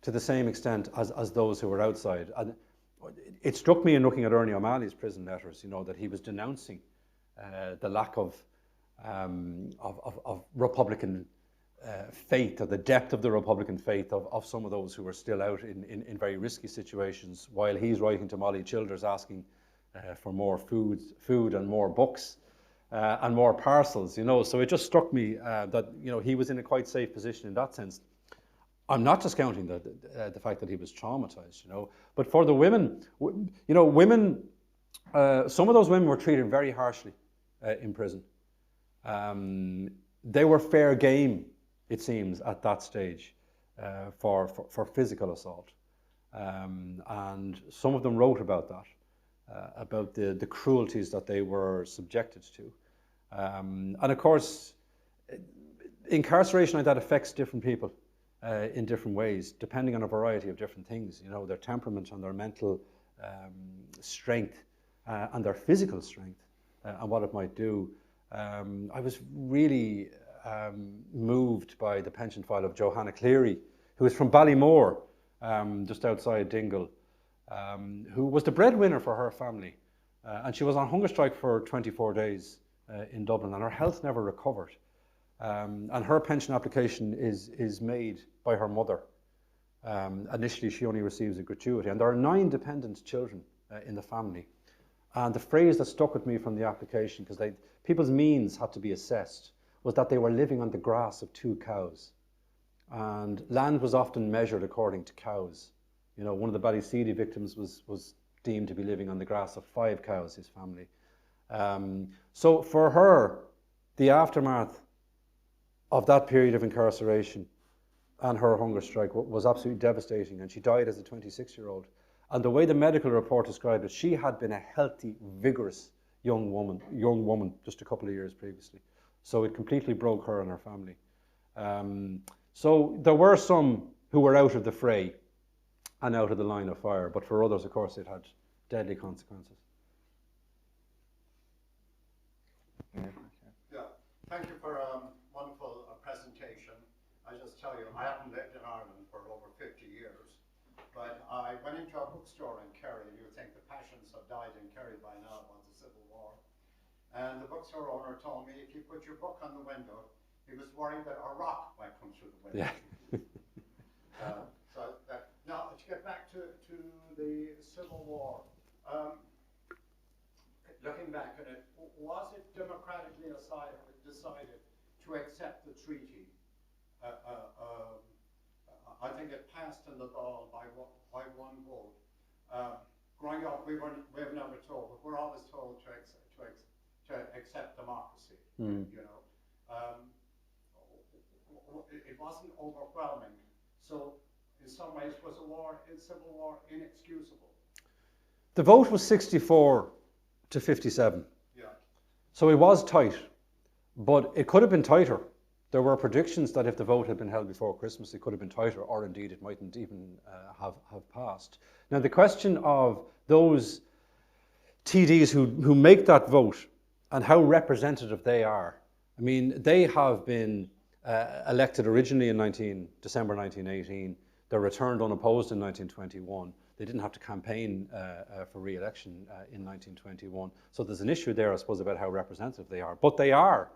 to the same extent as those who were outside. And it struck me in looking at Ernie O'Malley's prison letters, you know, that he was denouncing the lack of Republican faith, or the depth of the Republican faith of some of those who were still out in very risky situations, while he's writing to Molly Childers asking for more food and more books and more parcels, you know. So it just struck me that, you know, he was in a quite safe position in that sense. I'm not discounting the fact that he was traumatized, you know. But for the women, you know, women, some of those women were treated very harshly in prison. They were fair game, it seems, at that stage for physical assault. And some of them wrote about that. About the cruelties that they were subjected to. And of course, incarceration like that affects different people in different ways, depending on a variety of different things, you know, their temperament and their mental strength and their physical strength and what it might do. I was really moved by the pension file of Johanna Cleary, who is from Ballymore, just outside Dingle, who was the breadwinner for her family. And she was on hunger strike for 24 days in Dublin, and her health never recovered. And her pension application is made by her mother. Initially, she only receives a gratuity, and there are 9 dependent children in the family. And the phrase that stuck with me from the application, because people's means had to be assessed, was that they were living on the grass of 2 cows. And land was often measured according to cows. You know, one of the Ballyseedy victims was deemed to be living on the grass of 5 cows, his family. So for her, the aftermath of that period of incarceration and her hunger strike was absolutely devastating, and she died as a 26-year-old. And the way the medical report described it, she had been a healthy, vigorous young woman just a couple of years previously. So it completely broke her and her family. So there were some who were out of the fray and out of the line of fire, but for others, of course, it had deadly consequences. Yeah, thank you for a wonderful presentation. I just tell you, I haven't lived in Ireland for over 50 years, but I went into a bookstore in Kerry, and you would think the passions have died in Kerry by now about the Civil War. And the bookstore owner told me if you put your book on the window, he was worried that a rock might come through the window. Yeah. Now, to get back to the Civil War, looking back at it, was it democratically decided to accept the treaty? I think it passed in the Dáil by one vote. Growing up, we were never told, but we're always told to accept democracy. You know, it wasn't overwhelming. So, in some ways, was a civil war inexcusable? The vote was 64 to 57. Yeah. So it was tight, but it could have been tighter. There were predictions that if the vote had been held before Christmas, it could have been tighter, or indeed it mightn't even have passed. Now, the question of those TDs who make that vote and how representative they are, I mean, they have been elected originally in December 1918. They're returned unopposed in 1921. They didn't have to campaign for re-election in 1921. So there's an issue there, I suppose, about how representative they are. But they are,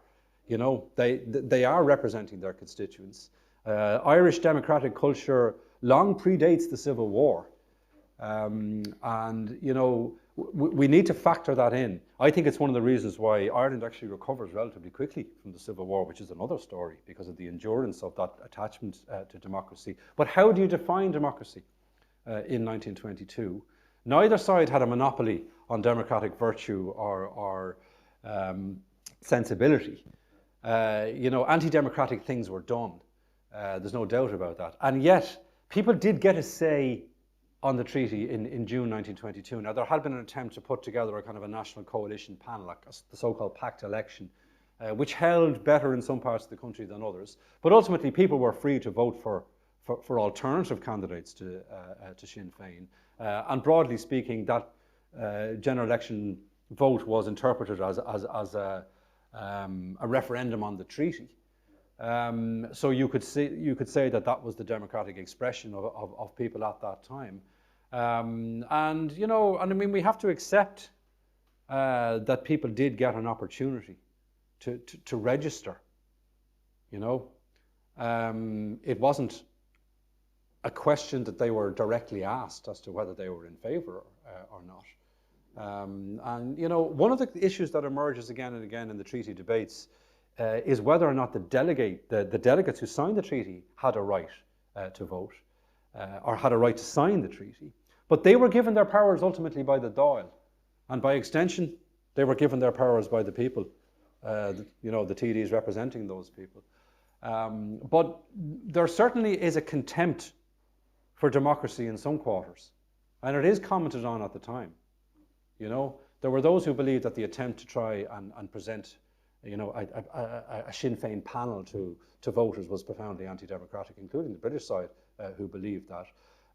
you know, they are representing their constituents. Irish democratic culture long predates the Civil War. And, you know, we need to factor that in. I think it's one of the reasons why Ireland actually recovers relatively quickly from the Civil War, which is another story, because of the endurance of that attachment to democracy. But how do you define democracy in 1922? Neither side had a monopoly on democratic virtue or sensibility. You know, anti-democratic things were done. There's no doubt about that. And yet, people did get a say on the treaty in June 1922. Now, there had been an attempt to put together a kind of a national coalition panel, like the so-called pact election, which held better in some parts of the country than others. But ultimately, people were free to vote for alternative candidates to Sinn Féin. And broadly speaking, that general election vote was interpreted as a referendum on the treaty. So you could say that was the democratic expression of people at that time. And, you know, and I mean, we have to accept that people did get an opportunity to register, you know. It wasn't a question that they were directly asked as to whether they were in favour or not. And, you know, one of the issues that emerges again and again in the treaty debates is whether or not the delegates who signed the treaty had a right to vote or had a right to sign the treaty. But they were given their powers ultimately by the Dáil, and by extension, they were given their powers by the people, you know, the TDs representing those people. But there certainly is a contempt for democracy in some quarters, and it is commented on at the time. You know, there were those who believed that the attempt to try and present, you know, a Sinn Féin panel to voters was profoundly anti-democratic, including the British side who believed that.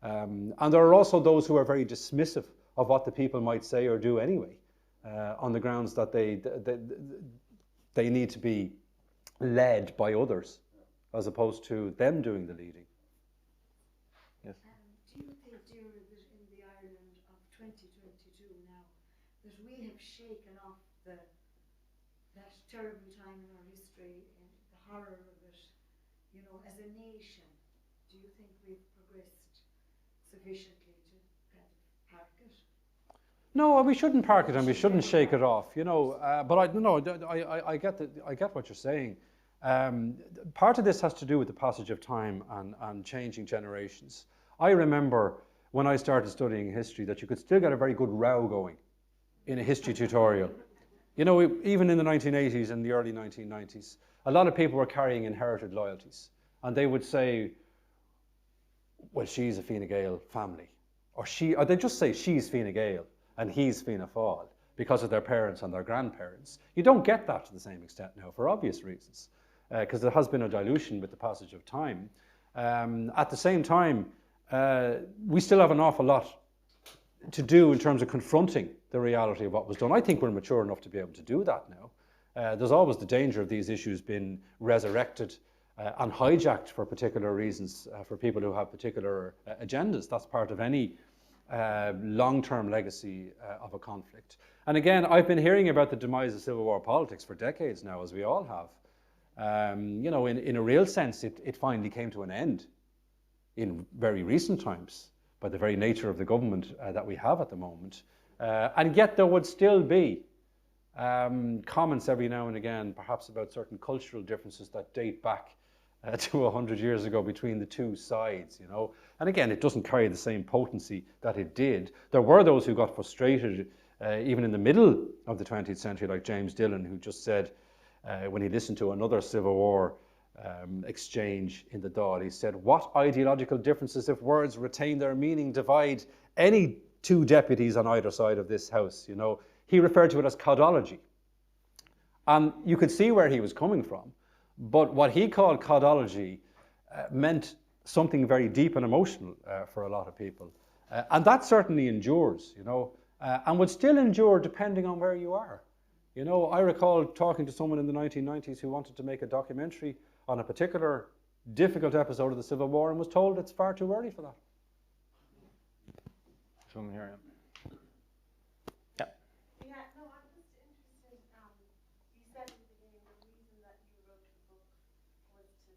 And there are also those who are very dismissive of what the people might say or do anyway, on the grounds that they need to be led by others, as opposed to them doing the leading. Yes. Do you think, dear, that in the Ireland of 2022 now, that we have shaken off that terrible time in our history and the horror of it, you know, as a nation? Do you think we've progressed sufficiently to kind of park it? No, we shouldn't park it and we shouldn't shake it off, you know. But I get what you're saying. Part of this has to do with the passage of time and changing generations. I remember when I started studying history that you could still get a very good row going in a history tutorial. You know, even in the 1980s and the early 1990s, a lot of people were carrying inherited loyalties. And they would say, well, she's a Fine Gael family. or they just say she's Fine Gael and he's Fianna Fáil because of their parents and their grandparents. You don't get that to the same extent now for obvious reasons, because there has been a dilution with the passage of time. At the same time, we still have an awful lot to do in terms of confronting the reality of what was done. I think we're mature enough to be able to do that now. There's always the danger of these issues being resurrected and hijacked for particular reasons, for people who have particular agendas. That's part of any long-term legacy of a conflict. And again, I've been hearing about the demise of Civil War politics for decades now, as we all have. You know, in a real sense, it finally came to an end in very recent times by the very nature of the government that we have at the moment. And yet there would still be comments every now and again, perhaps about certain cultural differences that date back to 100 years ago between the two sides, you know. And again, it doesn't carry the same potency that it did. There were those who got frustrated even in the middle of the 20th century, like James Dillon, who just said, when he listened to another Civil War exchange in the Dáil, he said, "What ideological differences, if words retain their meaning, divide any two deputies on either side of this house?" You know, he referred to it as codology. And you could see where he was coming from. But what he called codology meant something very deep and emotional for a lot of people. And that certainly endures, you know, and would still endure depending on where you are. You know, I recall talking to someone in the 1990s who wanted to make a documentary on a particular difficult episode of the Civil War and was told it's far too early for that. Someone here, Yeah, no, I'm just interested, you said at the beginning the reason that you wrote the book was to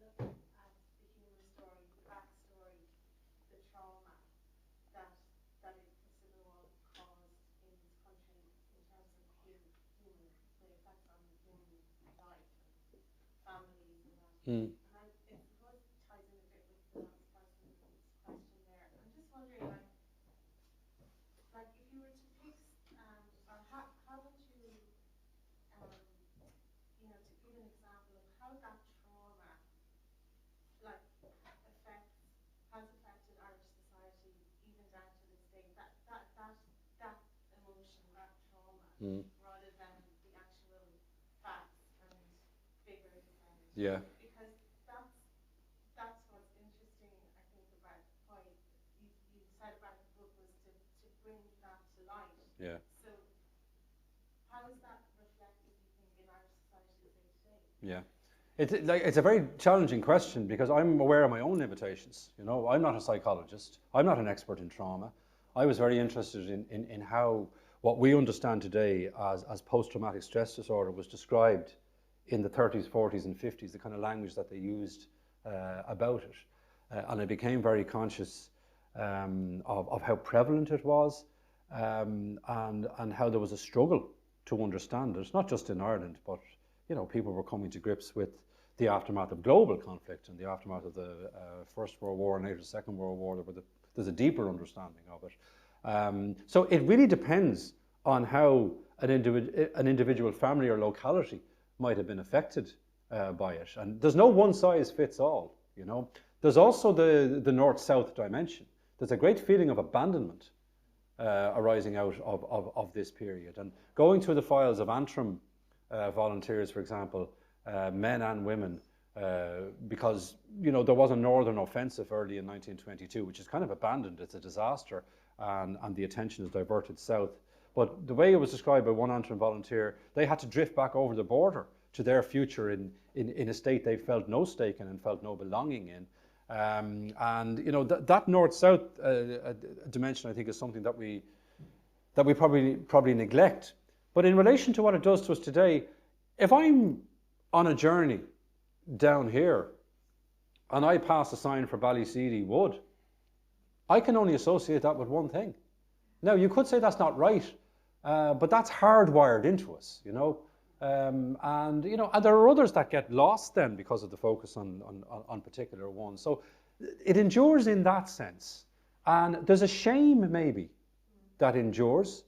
look at the human story, the backstory, the trauma that the Civil War caused in this country in terms of the effects on human life and families and that. Mm. And it suppose ties in a bit with the last person's question there. I'm just wondering, like if you were to pick, or how would you, you know, to give an example of how that trauma, like, has affected Irish society even down to this day, that emotion, that trauma, rather than the actual facts and figures and Yeah. because that's what's interesting, I think, about why you said about the book was to bring that to light. Yeah. So how is that reflected, you think, in Irish society today? Yeah. It's a very challenging question because I'm aware of my own limitations. You know, I'm not a psychologist. I'm not an expert in trauma. I was very interested in how what we understand today as post-traumatic stress disorder was described in the 30s, 40s and 50s, the kind of language that they used about it. And I became very conscious of how prevalent it was and how there was a struggle to understand it, not just in Ireland, but you know, people were coming to grips with the aftermath of global conflict and the aftermath of the First World War and later the Second World War. There's a deeper understanding of it. So it really depends on how an individual family or locality might have been affected by it. And there's no one size fits all, you know. There's also the north-south dimension. There's a great feeling of abandonment arising out of this period. And going through the files of Antrim volunteers, for example, men and women, because, you know, there was a northern offensive early in 1922, which is kind of abandoned. It's a disaster, and the attention is diverted south. But the way it was described by one Antrim volunteer, they had to drift back over the border to their future in a state they felt no stake in and felt no belonging in. And you know, that north-south dimension, I think, is something that we probably neglect. But in relation to what it does to us today, if I'm on a journey down here and I pass a sign for Ballyseedy Wood, I can only associate that with one thing. Now, you could say that's not right, but that's hardwired into us, you know. And you know, and there are others that get lost then because of the focus on particular ones. So it endures in that sense, and there's a shame maybe that endures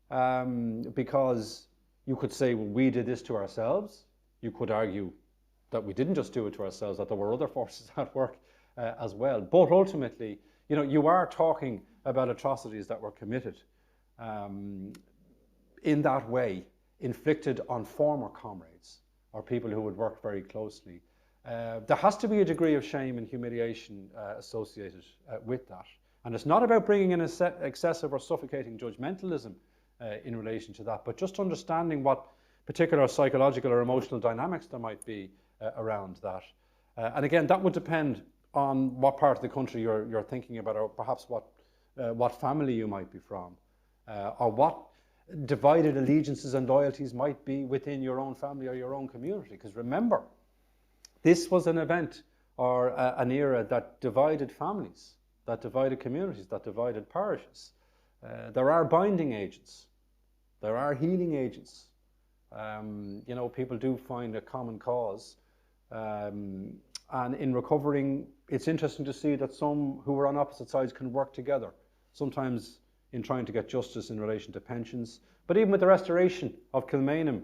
because you could say, well, we did this to ourselves. You could argue that we didn't just do it to ourselves, that there were other forces at work as well. But ultimately, you know, you are talking about atrocities that were committed in that way, inflicted on former comrades or people who would work very closely. There has to be a degree of shame and humiliation associated with that. And it's not about bringing in excessive or suffocating judgmentalism in relation to that, but just understanding what particular psychological or emotional dynamics there might be around that. And again, that would depend on what part of the country you're thinking about, or perhaps what family you might be from, or what divided allegiances and loyalties might be within your own family or your own community. Because remember, this was an event or an era that divided families, that divided communities, that divided parishes. There are binding agents. There are healing agents. You know, people do find a common cause. And in recovering, it's interesting to see that some who are on opposite sides can work together, sometimes in trying to get justice in relation to pensions. But even with the restoration of Kilmainham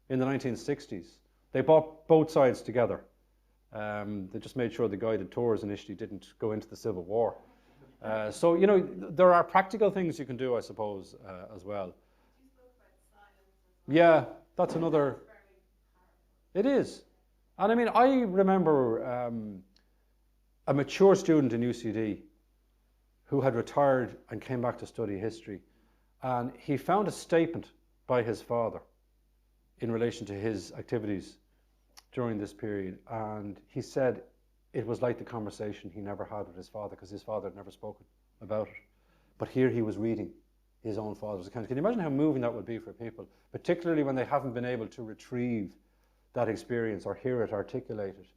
in the 1960s, they brought both sides together. They just made sure the guided tours initially didn't go into the Civil War. So, you know, there are practical things you can do, I suppose, as well. Yeah, that's another... It is. And I mean, I remember a mature student in UCD who had retired and came back to study history. And he found a statement by his father in relation to his activities during this period. And he said it was like the conversation he never had with his father, because his father had never spoken about it. But here he was reading his own father's account. Can you imagine how moving that would be for people, particularly when they haven't been able to retrieve that experience or hear it articulated?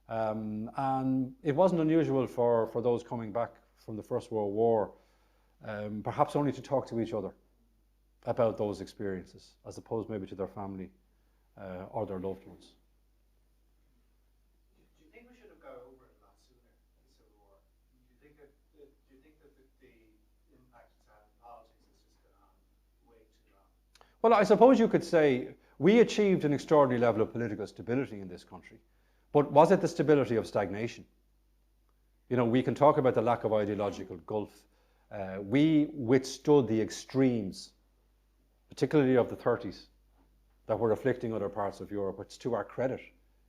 And it wasn't unusual for those coming back from the First World War, perhaps only to talk to each other about those experiences, as opposed maybe to their family or their loved ones. Do you think we should have got over it a lot sooner, the Civil War? Do you think that the impact it's had in politics has just gone on way too long? Well, I suppose you could say we achieved an extraordinary level of political stability in this country, but was it the stability of stagnation? You know, we can talk about the lack of ideological gulf. We withstood the extremes, particularly of the 30s, that were afflicting other parts of Europe. It's to our credit.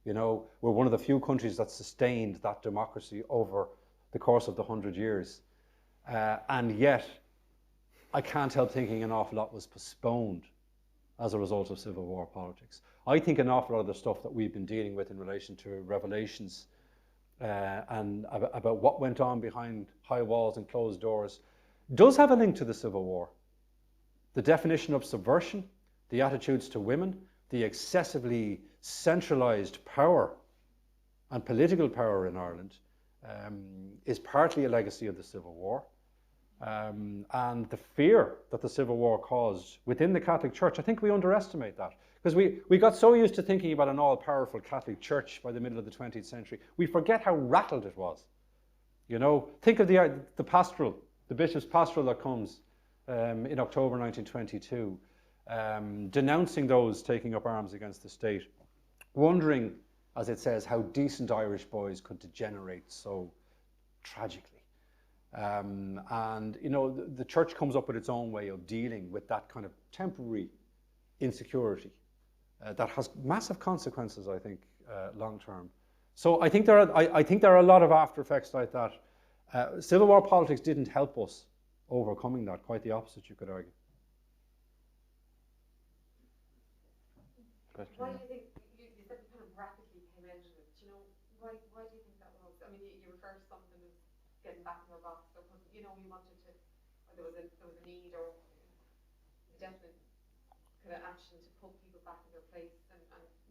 You know, we're one of the few countries that sustained that democracy over the course of the 100 years. And yet, I can't help thinking an awful lot was postponed as a result of Civil War politics. I think an awful lot of the stuff that we've been dealing with in relation to revelations and about what went on behind high walls and closed doors does have a link to the Civil War. The definition of subversion, the attitudes to women, the excessively centralised power and political power in Ireland is partly a legacy of the Civil War. And the fear that the Civil War caused within the Catholic Church, I think we underestimate that. Because we got so used to thinking about an all-powerful Catholic Church by the middle of the 20th century, we forget how rattled it was. You know, think of the pastoral, the bishop's pastoral that comes in October 1922, denouncing those taking up arms against the state, wondering, as it says, how decent Irish boys could degenerate so tragically. And, you know, the church comes up with its own way of dealing with that kind of temporary insecurity that has massive consequences, I think, long term. So I think there are a lot of after effects like that. Civil War politics didn't help us overcoming that. Quite the opposite, you could argue. Why do you think, you said you kind of rapidly came into it, you know, why do you think that was? I mean, you refer to something as getting back in your box, or, you know, we wanted to, or there was a need or a definite kind of action to put people back in their place and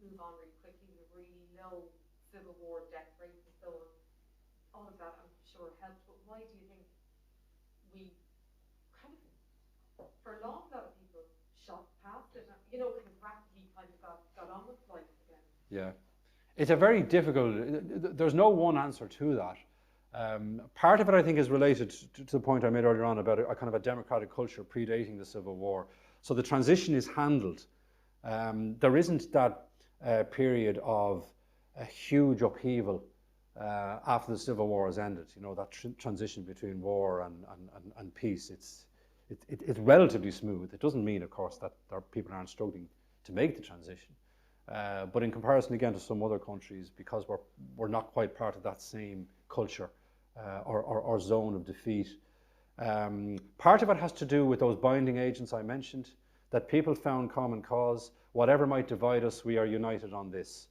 move on really quickly with a really low Civil War death rate and so on. All of that, I'm sure, helped, but why do you think we kind of, for a long lot of people, shot past it, and, you know, kind of rapidly kind of got on with life again? Yeah. It's a very difficult, there's no one answer to that. Part of it, I think, is related to the point I made earlier on about a kind of a democratic culture predating the Civil War. So the transition is handled. There isn't that period of a huge upheaval after the Civil War has ended. You know, that transition between war and peace, it's relatively smooth. It doesn't mean, of course, that people aren't struggling to make the transition. But in comparison, again, to some other countries, because we're not quite part of that same culture or zone of defeat, part of it has to do with those binding agents I mentioned, that people found common cause. Whatever might divide us, we are united on this.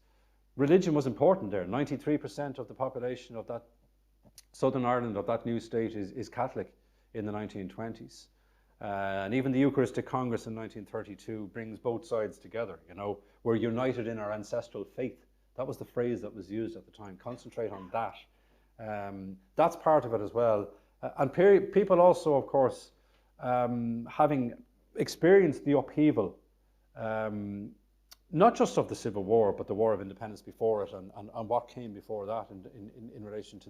Religion was important there. 93% of the population of that Southern Ireland, of that new state, is Catholic in the 1920s. And even the Eucharistic Congress in 1932 brings both sides together. You know, we're united in our ancestral faith. That was the phrase that was used at the time. Concentrate on that. That's part of it as well. And people also, of course, having experienced the upheaval, not just of the Civil War, but the War of Independence before it, and what came before that in relation to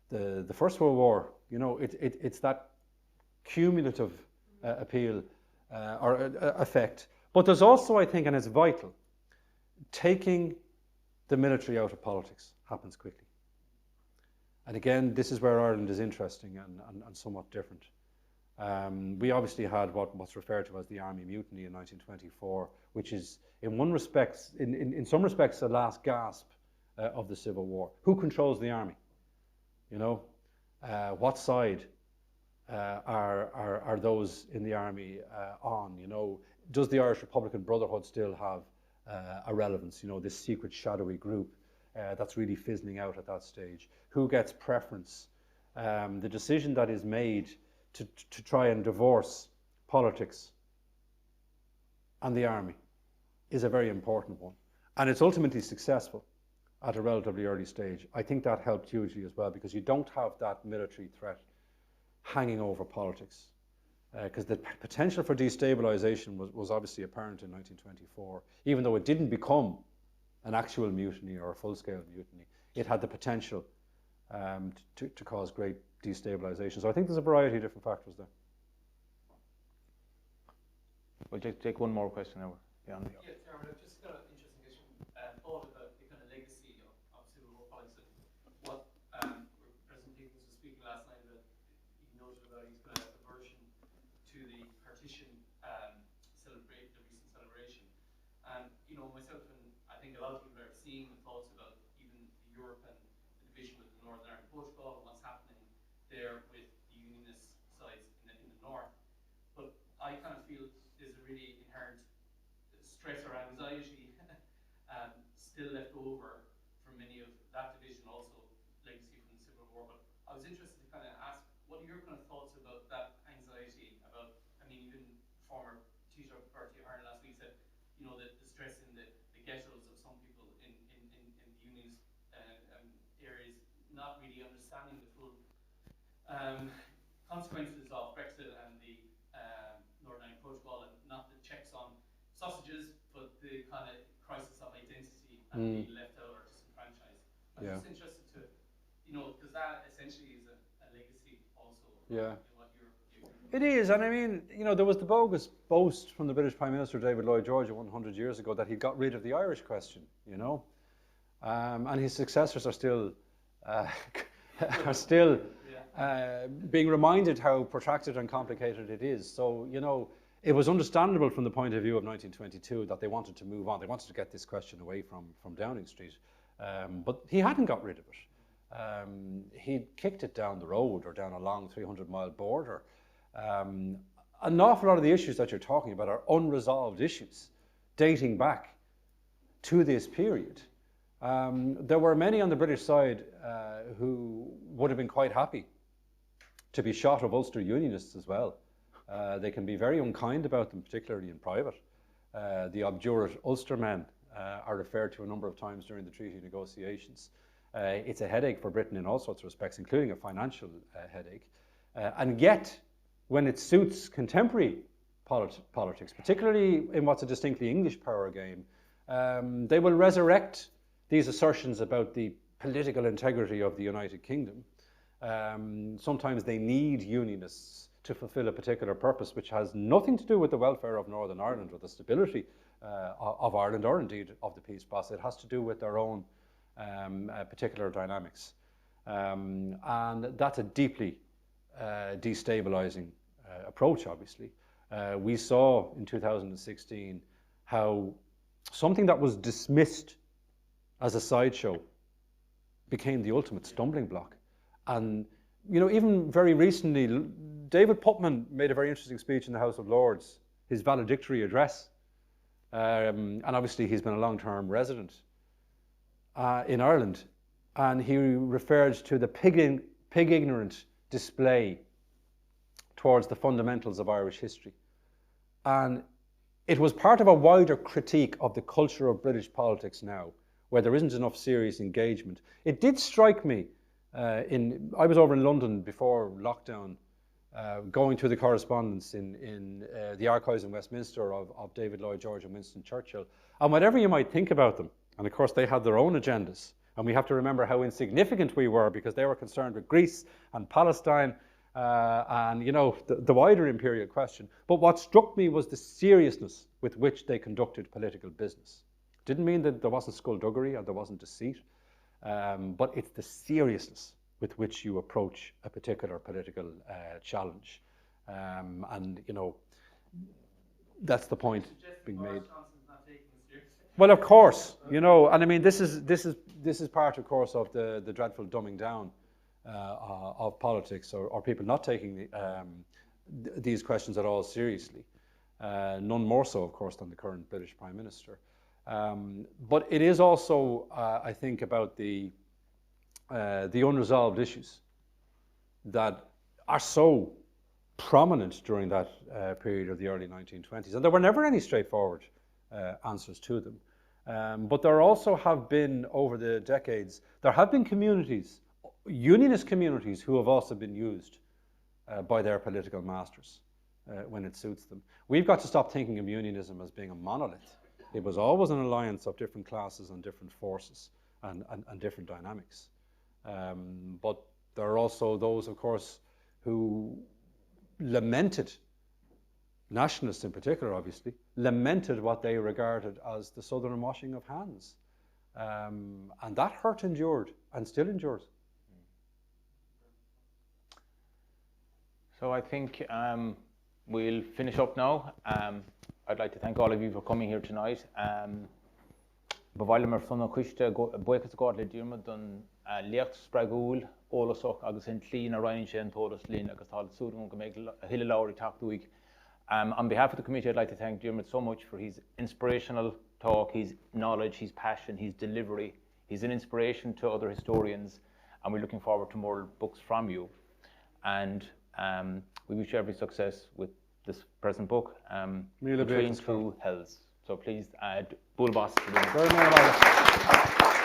the First World War. You know, it's that cumulative appeal or effect. But there's also, I think, and it's vital, taking the military out of politics happens quickly. And again, this is where Ireland is interesting and somewhat different. We obviously had what's referred to as the Army Mutiny in 1924, which is, in some respects, the last gasp of the Civil War. Who controls the army? You know, what side are those in the army on? You know, does the Irish Republican Brotherhood still have a relevance? You know, this secret shadowy group that's really fizzling out at that stage. Who gets preference? The decision that is made to try and divorce politics and the army is a very important one. And it's ultimately successful at a relatively early stage. I think that helped hugely as well, because you don't have that military threat hanging over politics. Because the potential for destabilization was obviously apparent in 1924. Even though it didn't become an actual mutiny or a full-scale mutiny, it had the potential to cause great destabilization. So I think there's a variety of different factors there. We'll take one more question now. Yeah, Diarmaid, I've just got an interesting issue. Thought about the kind of legacy of Civil War politics. And what President Pygmies was speaking last night about, he noted about his kind of aversion to the partition the recent celebration. And, you know, myself and I think a lot of people are seeing thoughts about even Europe and the division with the Northern Ireland Protocol and what's happening there with the Unionist sides in the north. But I kind of feel there's a really inherent stress or anxiety still left over from many of that division, also legacy from the Civil War. But I was interested to kind of ask, what are your kind of thoughts about that anxiety? About, I mean, even former Taoiseach Bertie Ahern last week said, you know, that the stress in the ghettos of some people in the Unionist areas, not really understanding the full consequences of Brexit and the Northern Ireland Protocol, and not the checks on sausages, but the kind of crisis of identity and being left out or disenfranchised. I'm just interested to, you know, because that essentially is a legacy also. Yeah. In what you're It is, and I mean, you know, there was the bogus boast from the British Prime Minister David Lloyd George 100 years ago that he got rid of the Irish question, you know, and his successors are still being reminded how protracted and complicated it is. So, you know, it was understandable from the point of view of 1922 that they wanted to move on. They wanted to get this question away from Downing Street, but he hadn't got rid of it. He'd kicked it down the road or down a long 300-mile border. An awful lot of the issues that you're talking about are unresolved issues dating back to this period. There were many on the British side who would have been quite happy to be shot of Ulster Unionists as well. They can be very unkind about them, particularly in private. The obdurate Ulstermen are referred to a number of times during the treaty negotiations. It's a headache for Britain in all sorts of respects, including a financial headache. And yet, when it suits contemporary politics, particularly in what's a distinctly English power game, they will resurrect these assertions about the political integrity of the United Kingdom. Sometimes they need unionists to fulfill a particular purpose which has nothing to do with the welfare of Northern Ireland or the stability of Ireland, or indeed of the peace process. It has to do with their own particular dynamics. And that's a deeply destabilizing approach, obviously. We saw in 2016 how something that was dismissed as a sideshow became the ultimate stumbling block. And, you know, even very recently, David Putman made a very interesting speech in the House of Lords, his valedictory address. And obviously he's been a long-term resident in Ireland. And he referred to the pig-ignorant display towards the fundamentals of Irish history. And it was part of a wider critique of the culture of British politics now, where there isn't enough serious engagement. It did strike me, I was over in London before lockdown, going through the correspondence in the archives in Westminster of David Lloyd George and Winston Churchill. And whatever you might think about them, and of course they had their own agendas, and we have to remember how insignificant we were because they were concerned with Greece and Palestine and, you know, the wider imperial question. But what struck me was the seriousness with which they conducted political business. Didn't mean that there wasn't skullduggery or there wasn't deceit, but it's the seriousness with which you approach a particular political challenge. And, you know, that's the point being made. Well, of course, you know, and I mean, this is part, of course, of the dreadful dumbing down of politics, or people not taking these questions at all seriously. None more so, of course, than the current British Prime Minister. But it is also, I think, about the unresolved issues that are so prominent during that period of the early 1920s. And there were never any straightforward answers to them. But there also have been, over the decades, there have been communities, unionist communities, who have also been used by their political masters when it suits them. We've got to stop thinking of unionism as being a monolith. It was always an alliance of different classes and different forces and different dynamics. But there are also those, of course, who lamented, nationalists in particular, obviously, lamented what they regarded as the southern washing of hands. And that hurt endured and still endures. So I think we'll finish up now. I'd like to thank all of you for coming here tonight. Bhailir mar sunna cuiste buchas gát le Diarmaid don lecht spragúil ólasach agus in tlín a rainin sé an tóras lín agus tá súdum go méid hille láirí tachtúig. On behalf of the committee, I'd like to thank Diarmaid so much for his inspirational talk, his knowledge, his passion, his delivery. He's an inspiration to other historians, and we're looking forward to more books from you. And we wish you every success with this present book, Between Two Hells. So please, Bulbas. Very much.